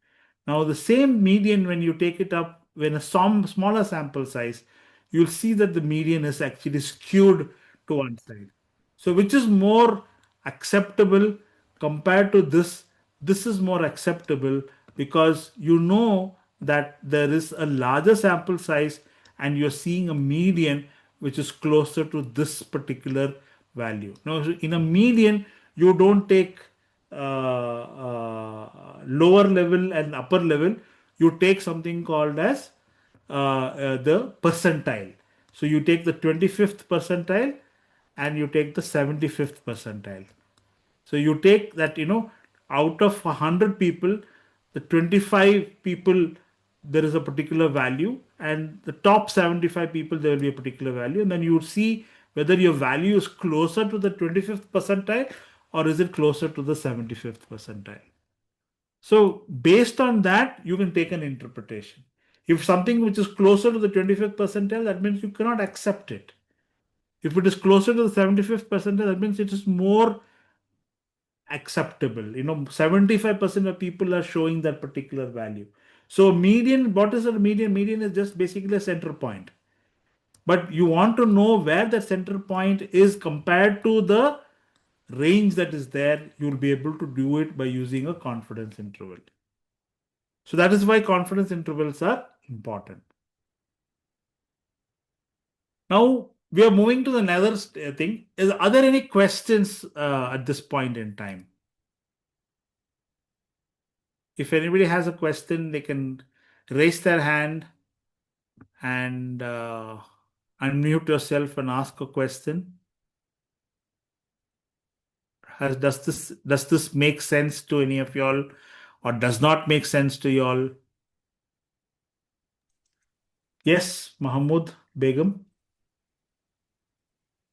Now the same median, when you take it up, when a smaller sample size, you'll see that the median is actually skewed to one side. So which is more acceptable compared to this? This is more acceptable because you know that there is a larger sample size and you're seeing a median which is closer to this particular value. Now, in a median, you don't take lower level and upper level. You take something called as the percentile. So you take the 25th percentile and you take the 75th percentile. So you take that, out of 100 people, the 25 people, there is a particular value, and the top 75 people, there will be a particular value. And then you would see whether your value is closer to the 25th percentile or is it closer to the 75th percentile. So based on that, you can take an interpretation. If something which is closer to the 25th percentile, that means you cannot accept it. If it is closer to the 75th percentile, that means it is more acceptable. 75% of people are showing that particular value. So median, what is a median? Median is just basically a center point. But you want to know where that center point is compared to the range that is there. You'll be able to do it by using a confidence interval. So that is why confidence intervals are important. Now we are moving to the another thing. Are there any questions at this point in time? If anybody has a question, they can raise their hand and unmute yourself and ask a question. Does this make sense to any of y'all, or does not make sense to y'all? Yes, Mahmood Begum.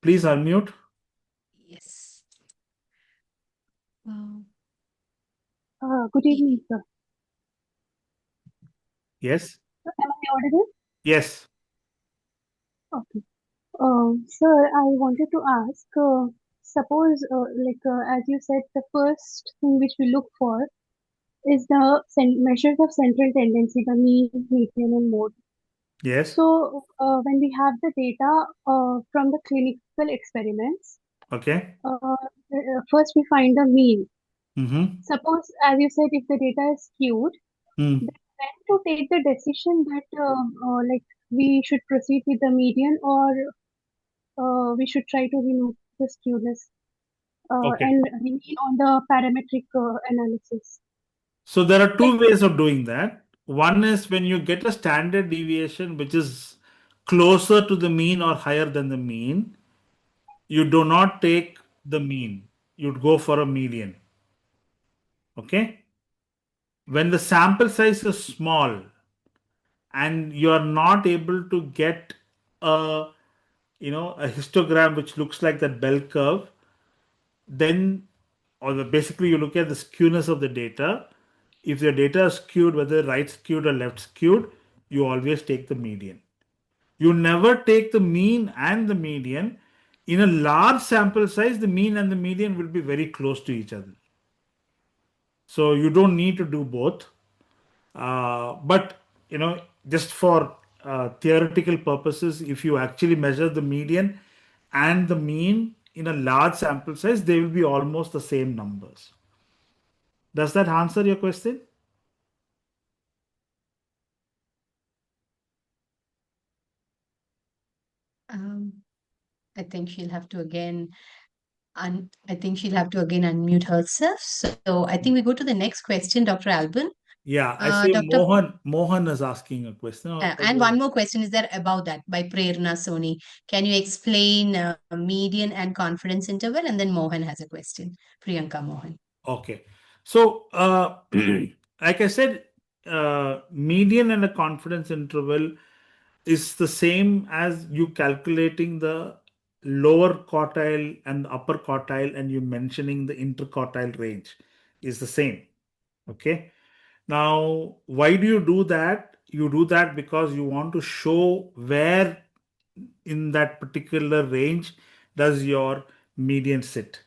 Please unmute. Yes. Good evening, sir. Yes. Am I audible? Yes. Okay. Sir, I wanted to ask, suppose, as you said, the first thing which we look for is the measures of central tendency, the mean, median, and mode. Yes. So, when we have the data from the clinical experiments, Okay. first we find the mean. Mm-hmm. Suppose, as you said, if the data is skewed, then when to take the decision that we should proceed with the median, or we should try to remove the skewness Okay. and remain on the parametric analysis. So there are two ways of doing that. One is when you get a standard deviation which is closer to the mean or higher than the mean, you do not take the mean. You'd go for a median. Okay? when the sample size is small and you are not able to get a a histogram which looks like that bell curve, then basically you look at the skewness of the data. If your data is skewed, whether right skewed or left skewed, you always take the median. You never take the mean and the median. In a large sample size, the mean and the median will be very close to each other. So you don't need to do both. But just for theoretical purposes, if you actually measure the median and the mean in a large sample size, they will be almost the same numbers. Does that answer your question? I think she'll have to again unmute herself. So I think we go to the next question, Dr. Alban. Yeah, I see Dr. Mohan is asking a question. And one more question is there about that by Prerna Soni. Can you explain median and confidence interval? And then Mohan has a question. Priyanka Mohan. Okay. So, like I said, median and a confidence interval is the same as you calculating the lower quartile and the upper quartile and you mentioning the interquartile range is the same. Okay. Now, why do you do that? You do that because you want to show where in that particular range does your median sit.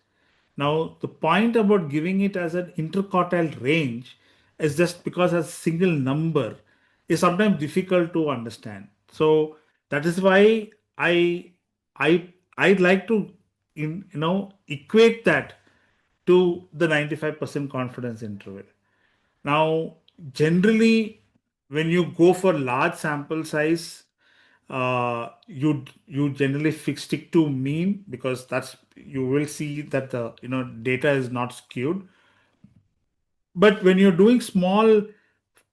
Now, the point about giving it as an interquartile range is just because as a single number is sometimes difficult to understand. So that is why I I I'd like to equate that to the 95% confidence interval. Now, generally, when you go for large sample size, you generally stick to mean because that's you will see that the data is not skewed. But when you're doing small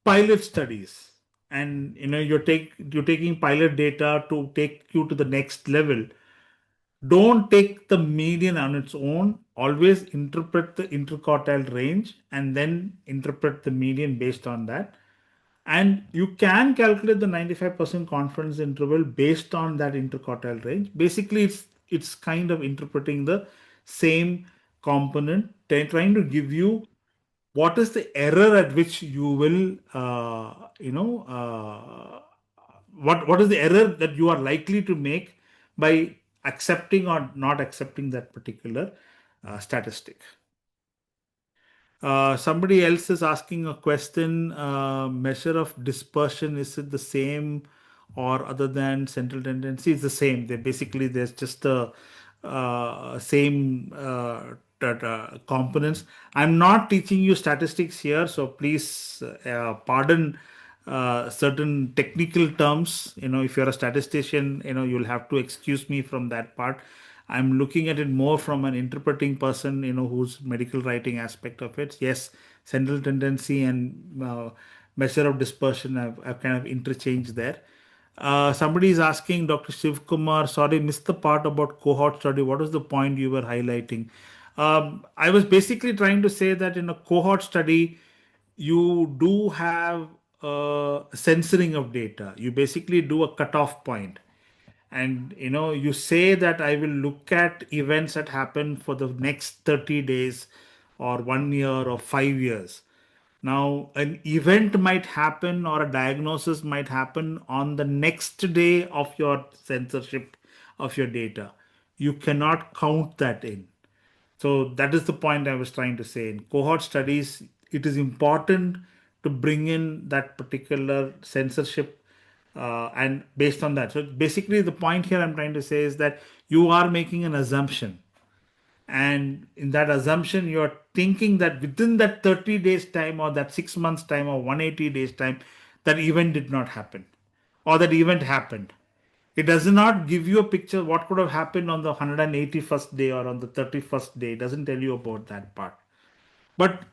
pilot studies and you're taking pilot data to take you to the next level, don't take the median on its own. Always interpret the interquartile range and then interpret the median based on that. And you can calculate the 95% confidence interval based on that interquartile range. Basically, it's kind of interpreting the same component, trying to give you what is the error at which you will, what is the error that you are likely to make by accepting or not accepting that particular statistic. Somebody else is asking a question. Measure of dispersion, is it the same or other than central tendency? It's the same. There's just the same components. I'm not teaching you statistics here, so please pardon certain technical terms. If you're a statistician, you'll have to excuse me from that part. I'm looking at it more from an interpreting person, who's medical writing aspect of it. Yes, central tendency and measure of dispersion, I've kind of interchanged there. Somebody is asking, Dr. Shiv Kumar, sorry, missed the part about cohort study. What was the point you were highlighting? I was basically trying to say that in a cohort study, you do have censoring of data. You basically do a cutoff point and you say that I will look at events that happen for the next 30 days or 1 year or 5 years. Now an event might happen or a diagnosis might happen on the next day of your censorship of your data. You cannot count that in. So that is the point I was trying to say. In cohort studies, it is important to bring in that particular censorship and based on that. So basically, the point here I'm trying to say is that you are making an assumption. And in that assumption, you're thinking that within that 30 days time or that 6 months time or 180 days time, that event did not happen or that event happened. It does not give you a picture what could have happened on the 181st day or on the 31st day. It doesn't tell you about that part. But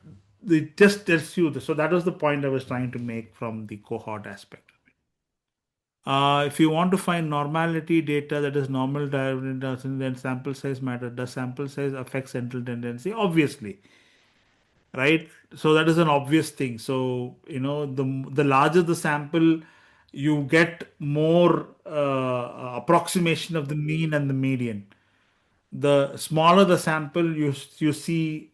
it just tells you. So that was the point I was trying to make from the cohort aspect. If you want to find normality data that is normal, then sample size matter. Does sample size affect central tendency? Obviously. right? So that is an obvious thing. So, the larger the sample, you get more approximation of the mean and the median. The smaller the sample, you see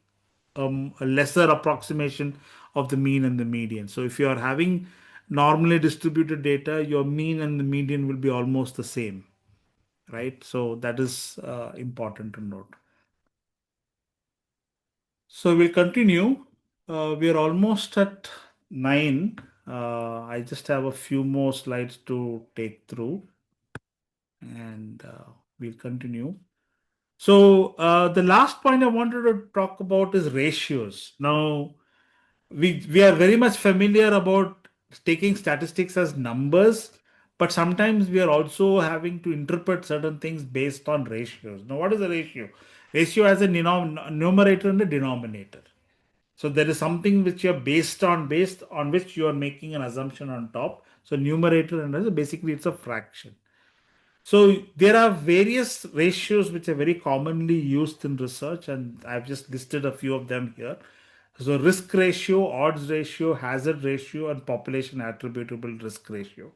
a lesser approximation of the mean and the median. So if you are having normally distributed data, your mean and the median will be almost the same, right? So that is important to note. So we'll continue. We are almost at 9. I just have a few more slides to take through, and we'll continue. So the last point I wanted to talk about is ratios. Now, we are very much familiar about taking statistics as numbers, but sometimes we are also having to interpret certain things based on ratios. Now, what is a ratio? Ratio has a numerator and a denominator. So there is something which you're based on which you are making an assumption on top. So numerator and basically it's a fraction. So there are various ratios which are very commonly used in research, and I've just listed a few of them here. So risk ratio, odds ratio, hazard ratio, and population attributable risk ratio.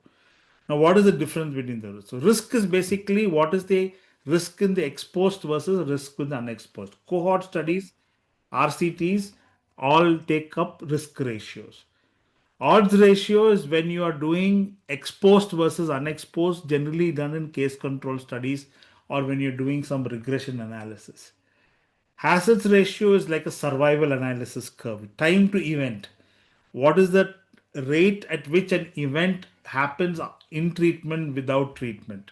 Now, what is the difference between those? So risk is basically what is the risk in the exposed versus risk in the unexposed. Cohort studies, RCTs, all take up risk ratios. Odds ratio is when you are doing exposed versus unexposed, generally done in case control studies or when you're doing some regression analysis. Hazards ratio is like a survival analysis curve, time to event. What is the rate at which an event happens in treatment without treatment?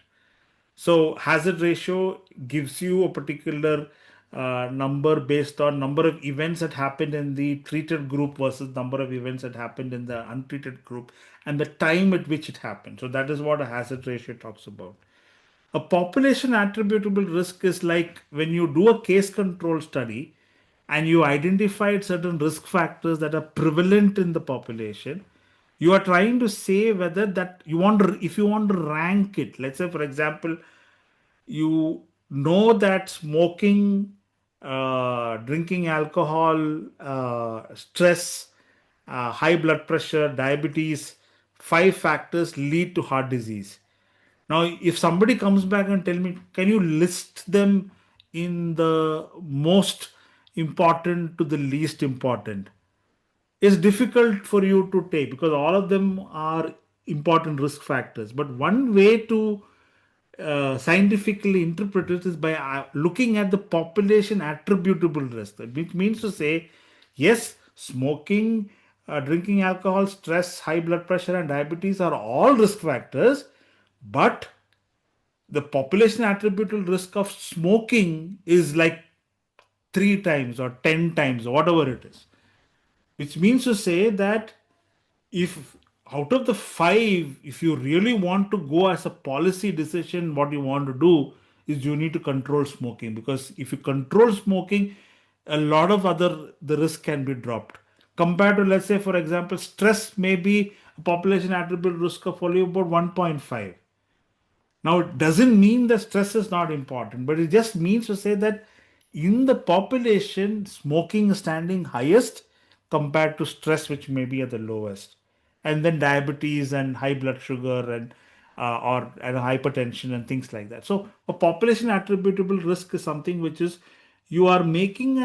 So hazard ratio gives you a particular number based on number of events that happened in the treated group versus number of events that happened in the untreated group and the time at which it happened. So that is what a hazard ratio talks about. A population attributable risk is like when you do a case control study and you identified certain risk factors that are prevalent in the population. You are trying to say whether that you want to, if you want to rank it, let's say for example, you know that smoking, drinking alcohol, stress, high blood pressure, diabetes, 5 factors lead to heart disease. Now, if somebody comes back and tell me, can you list them in the most important to the least important? It's difficult for you to take because all of them are important risk factors. But one way to scientifically interpret it is by looking at the population attributable risk, which means to say, yes, smoking, drinking alcohol, stress, high blood pressure, and diabetes are all risk factors, but the population attributable risk of smoking is like 3 times or 10 times or whatever it is, which means to say that if out of the 5, if you really want to go as a policy decision, what you want to do is you need to control smoking, because if you control smoking, a lot of other the risk can be dropped compared to, let's say for example, stress may be a population attributable risk of only about 1.5. Now, it doesn't mean that stress is not important, but it just means to say that in the population, smoking is standing highest compared to stress, which may be at the lowest. And then diabetes and high blood sugar and hypertension and things like that. So, a population attributable risk is something which is you are making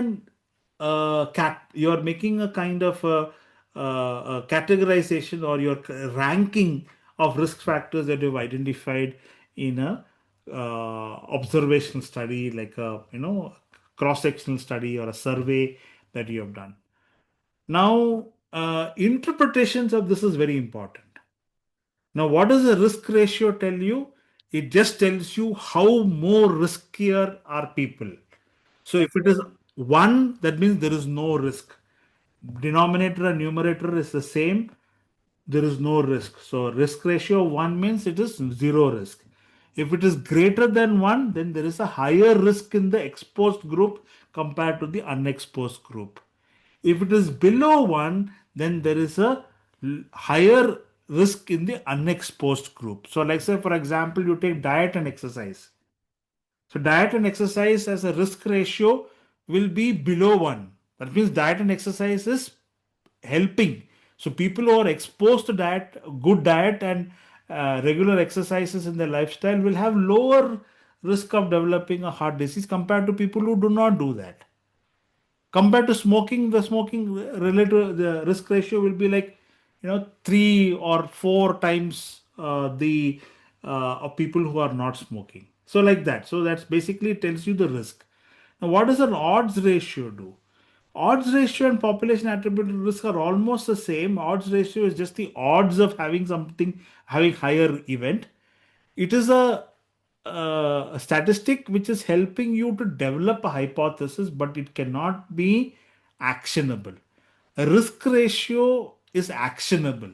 you are making a kind of a categorization, or your ranking of risk factors that you've identified in a observational study, like a cross-sectional study or a survey that you have done. Now, interpretations of this is very important. Now, what does the risk ratio tell you? It just tells you how more riskier are people. So if it is 1, that means there is no risk. Denominator and numerator is the same, there is no risk. So risk ratio of 1 means it is 0 risk. If it is greater than 1, then there is a higher risk in the exposed group compared to the unexposed group. If it is below 1, then there is a higher risk in the unexposed group. So like say for example, you take diet and exercise. So diet and exercise as a risk ratio will be below 1. That means diet and exercise is helping. So people who are exposed to diet, good diet and regular exercises in their lifestyle will have lower risk of developing a heart disease compared to people who do not do that. Compared to smoking, the smoking relative the risk ratio will be like 3 or 4 times the of people who are not smoking. So like that. So that's basically tells you the risk. Now, what does an odds ratio do? Odds ratio and population attributed risk are almost the same. Odds ratio is just the odds of having something having higher event. It is a statistic which is helping you to develop a hypothesis, but it cannot be actionable. A risk ratio is actionable.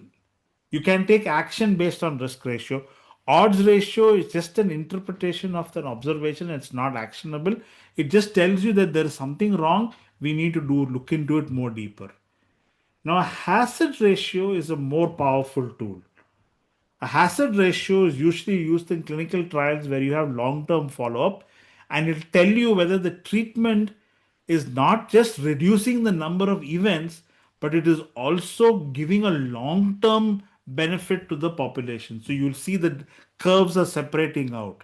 You can take action based on risk ratio. Odds ratio is just an interpretation of an observation. It's not actionable. It just tells you that there is something wrong. We need to look into it more deeper. Now, a hazard ratio is a more powerful tool. A hazard ratio is usually used in clinical trials where you have long term follow up, and it'll tell you whether the treatment is not just reducing the number of events, but it is also giving a long term benefit to the population. So you'll see the curves are separating out.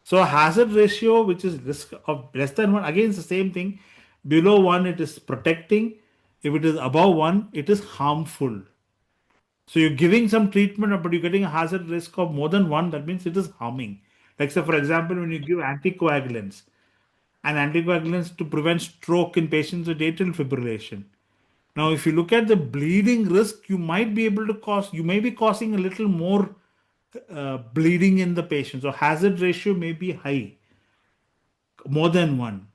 So a hazard ratio, which is risk of less than 1, again, it's the same thing. Below 1, it is protecting. If it is above 1, it is harmful. So you're giving some treatment, but you're getting a hazard risk of more than 1. That means it is harming. Like, say, for example, when you give anticoagulants and anticoagulants to prevent stroke in patients with atrial fibrillation. Now, if you look at the bleeding risk, you may be causing a little more bleeding in the patient. So hazard ratio may be high, more than 1.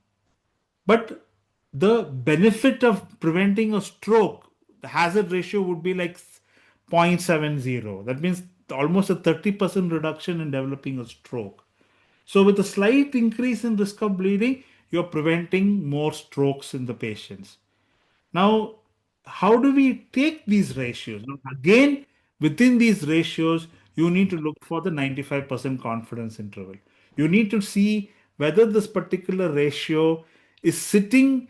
But the benefit of preventing a stroke, the hazard ratio would be like 0.70. That means almost a 30% reduction in developing a stroke. So with a slight increase in risk of bleeding, you're preventing more strokes in the patients. Now, how do we take these ratios? Now, again, within these ratios, you need to look for the 95% confidence interval. You need to see whether this particular ratio is sitting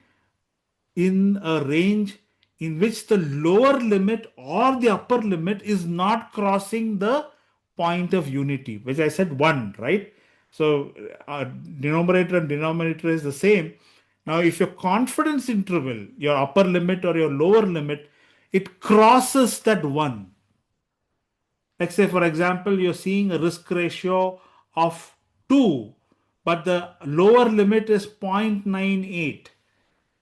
in a range in which the lower limit or the upper limit is not crossing the point of unity, which I said 1, right? So numerator and denominator is the same. Now, if your confidence interval, your upper limit or your lower limit, it crosses that 1. Let's say, for example, you're seeing a risk ratio of 2, but the lower limit is 0.98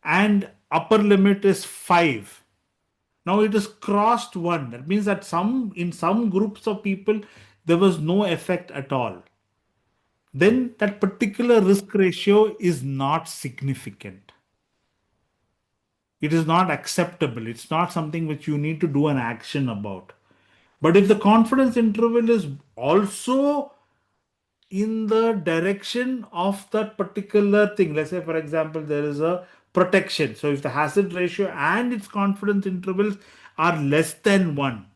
and upper limit is 5. Now it is crossed 1. That means that in some groups of people there was no effect at all. Then that particular risk ratio is not significant. It is not acceptable. It's not something which you need to do an action about. But if the confidence interval is also in the direction of that particular thing, let's say, for example, there is a protection. So if the hazard ratio and its confidence intervals are less than 1,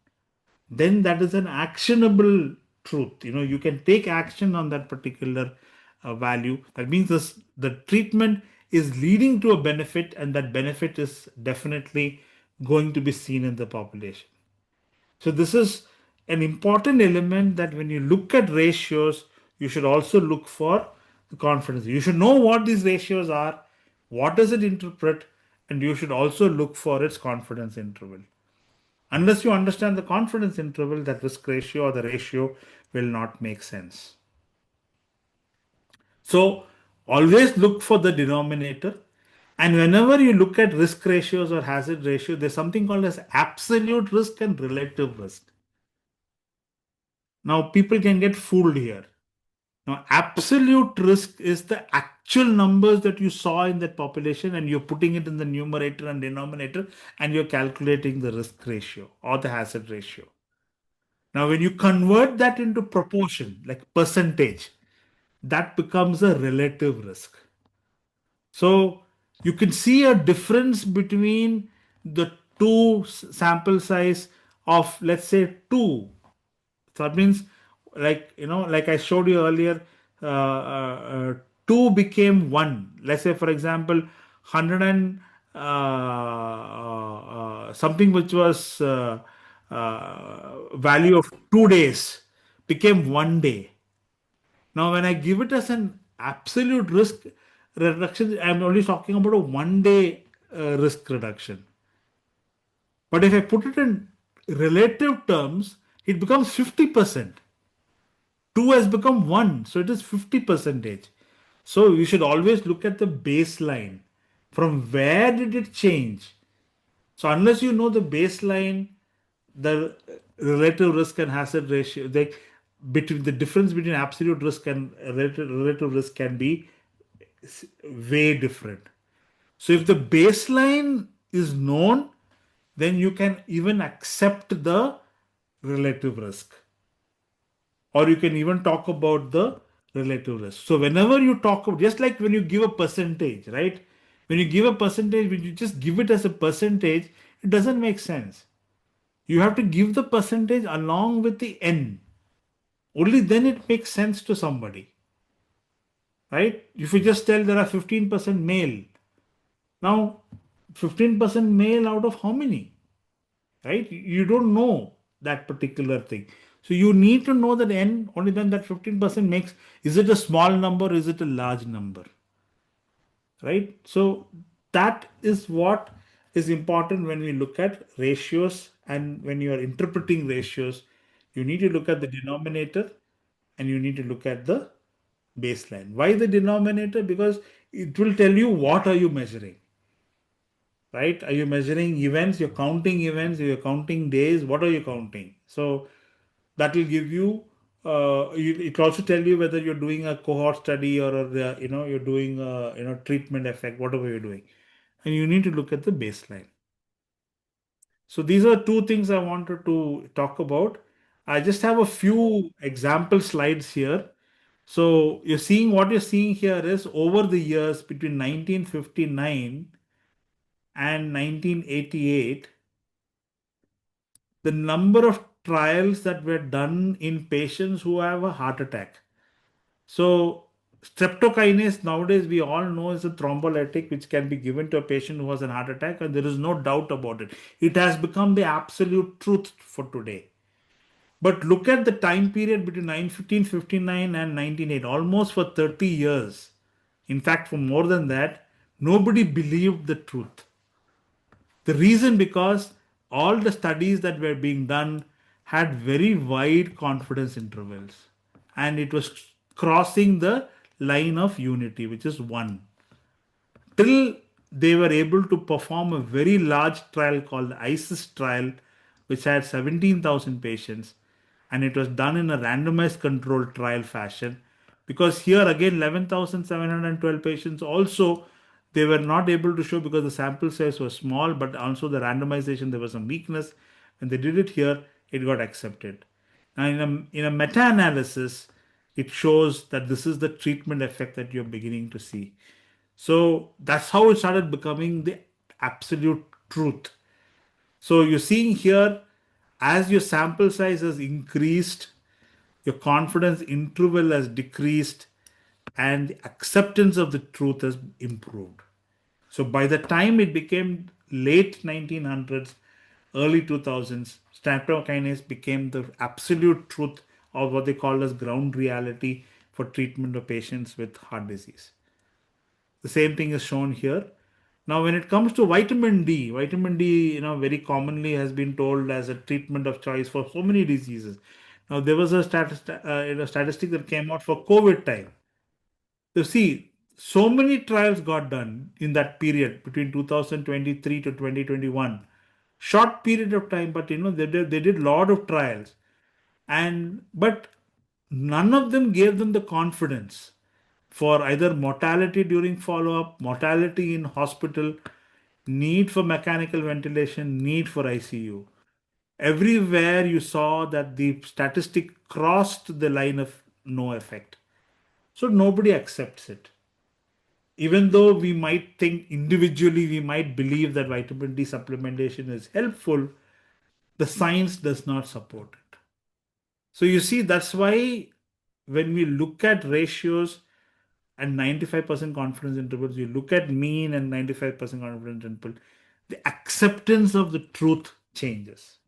then that is an actionable truth. You can take action on that particular value. That means the treatment is leading to a benefit, and that benefit is definitely going to be seen in the population. So this is an important element, that when you look at ratios, you should also look for the confidence. You should know what these ratios are, what does it interpret, and you should also look for its confidence interval. Unless you understand the confidence interval, that risk ratio or the ratio will not make sense. So always look for the denominator. And whenever you look at risk ratios or hazard ratio, there's something called as absolute risk and relative risk. Now, people can get fooled here. Now, absolute risk is the actual numbers that you saw in that population, and you're putting it in the numerator and denominator, and you're calculating the risk ratio or the hazard ratio. Now, when you convert that into proportion, like percentage, that becomes a relative risk. So you can see a difference between the two sample size of, let's say, 2. So that means, like I showed you earlier, 2 became 1. Let's say, for example, 100 and something which was value of 2 days became 1 day. Now, when I give it as an absolute risk reduction, I'm only talking about a 1 day risk reduction. But if I put it in relative terms, it becomes 50%. 2 has become 1, so it is 50 percentage. So you should always look at the baseline. From where did it change? So unless you know the baseline, the relative risk and hazard ratio, between the difference between absolute risk and relative risk can be way different. So if the baseline is known, then you can even accept the relative risk, or you can even talk about the relative risk. So whenever you talk about, just like when you give a percentage, right? When you give a percentage, when you just give it as a percentage, it doesn't make sense. You have to give the percentage along with the n. Only then it makes sense to somebody, right? If you just tell there are 15% male, now 15% male out of how many? Right? You don't know that particular thing. So you need to know that n, only then that 15% makes, is it a small number, is it a large number? Right? So that is what is important when we look at ratios, and when you are interpreting ratios, you need to look at the denominator and you need to look at the baseline. Why the denominator? Because it will tell you what are you measuring. Right? Are you measuring events? You're counting events, you're counting days. What are you counting? So that will give you, it will also tell you whether you're doing a cohort study or you're doing a treatment effect, whatever you're doing. And you need to look at the baseline. So these are two things I wanted to talk about. I just have a few example slides here. So what you're seeing here is over the years between 1959 and 1988, the number of trials that were done in patients who have a heart attack. So streptokinase nowadays we all know is a thrombolytic which can be given to a patient who has a heart attack, and there is no doubt about it. It has become the absolute truth for today. But look at the time period between 1959 and 1908, almost for 30 years. In fact, for more than that, nobody believed the truth. The reason because all the studies that were being done had very wide confidence intervals, and it was crossing the line of unity, which is 1. Till they were able to perform a very large trial called the ISIS trial, which had 17,000 patients, and it was done in a randomized controlled trial fashion. Because here again, 11,712 patients also, they were not able to show because the sample size was small, but also the randomization, there was some weakness. When they did it here, it got accepted. Now, in a meta analysis, it shows that this is the treatment effect that you're beginning to see. So that's how it started becoming the absolute truth. So you're seeing here, as your sample size has increased, your confidence interval has decreased, and the acceptance of the truth has improved. So by the time it became late 1900s, early 2000s, streptokinase became the absolute truth of what they call as ground reality for treatment of patients with heart disease. The same thing is shown here. Now, when it comes to vitamin D, very commonly has been told as a treatment of choice for so many diseases. Now, there was a statistic that came out for COVID time. You see, so many trials got done in that period between 2023 to 2021. Short period of time, but they did lot of trials, but none of them gave them the confidence for either mortality during follow-up, mortality in hospital, need for mechanical ventilation, need for ICU. Everywhere you saw that the statistic crossed the line of no effect. So nobody accepts it. Even though we might think individually, we might believe that vitamin D supplementation is helpful, the science does not support it. So you see, that's why when we look at ratios, and 95% confidence intervals, you look at mean and 95% confidence interval, the acceptance of the truth changes.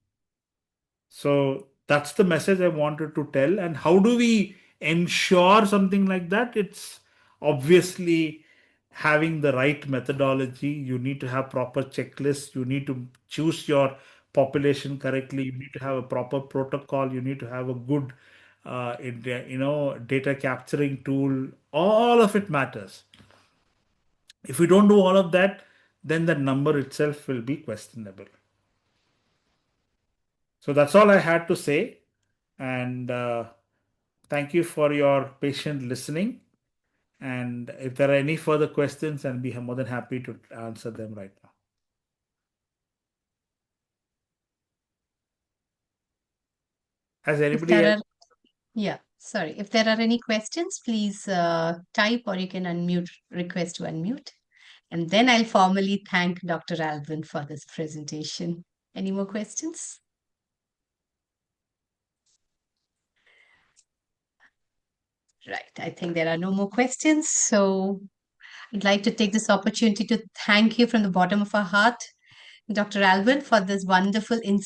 So that's the message I wanted to tell. And how do we ensure something like that? It's obviously having the right methodology. You need to have proper checklists. You need to choose your population correctly. You need to have a proper protocol. You need to have a good, data capturing tool. All of it matters. If we don't do all of that, then the number itself will be questionable. So that's all I had to say. And thank you for your patient listening. And if there are any further questions, I'll be more than happy to answer them right now. Has If anybody there else? are, sorry. If there are any questions, please type, or you can request to unmute. And then I'll formally thank Dr. Alvin for this presentation. Any more questions? Right. I think there are no more questions. So I'd like to take this opportunity to thank you from the bottom of our heart, Dr. Alvin, for this wonderful insight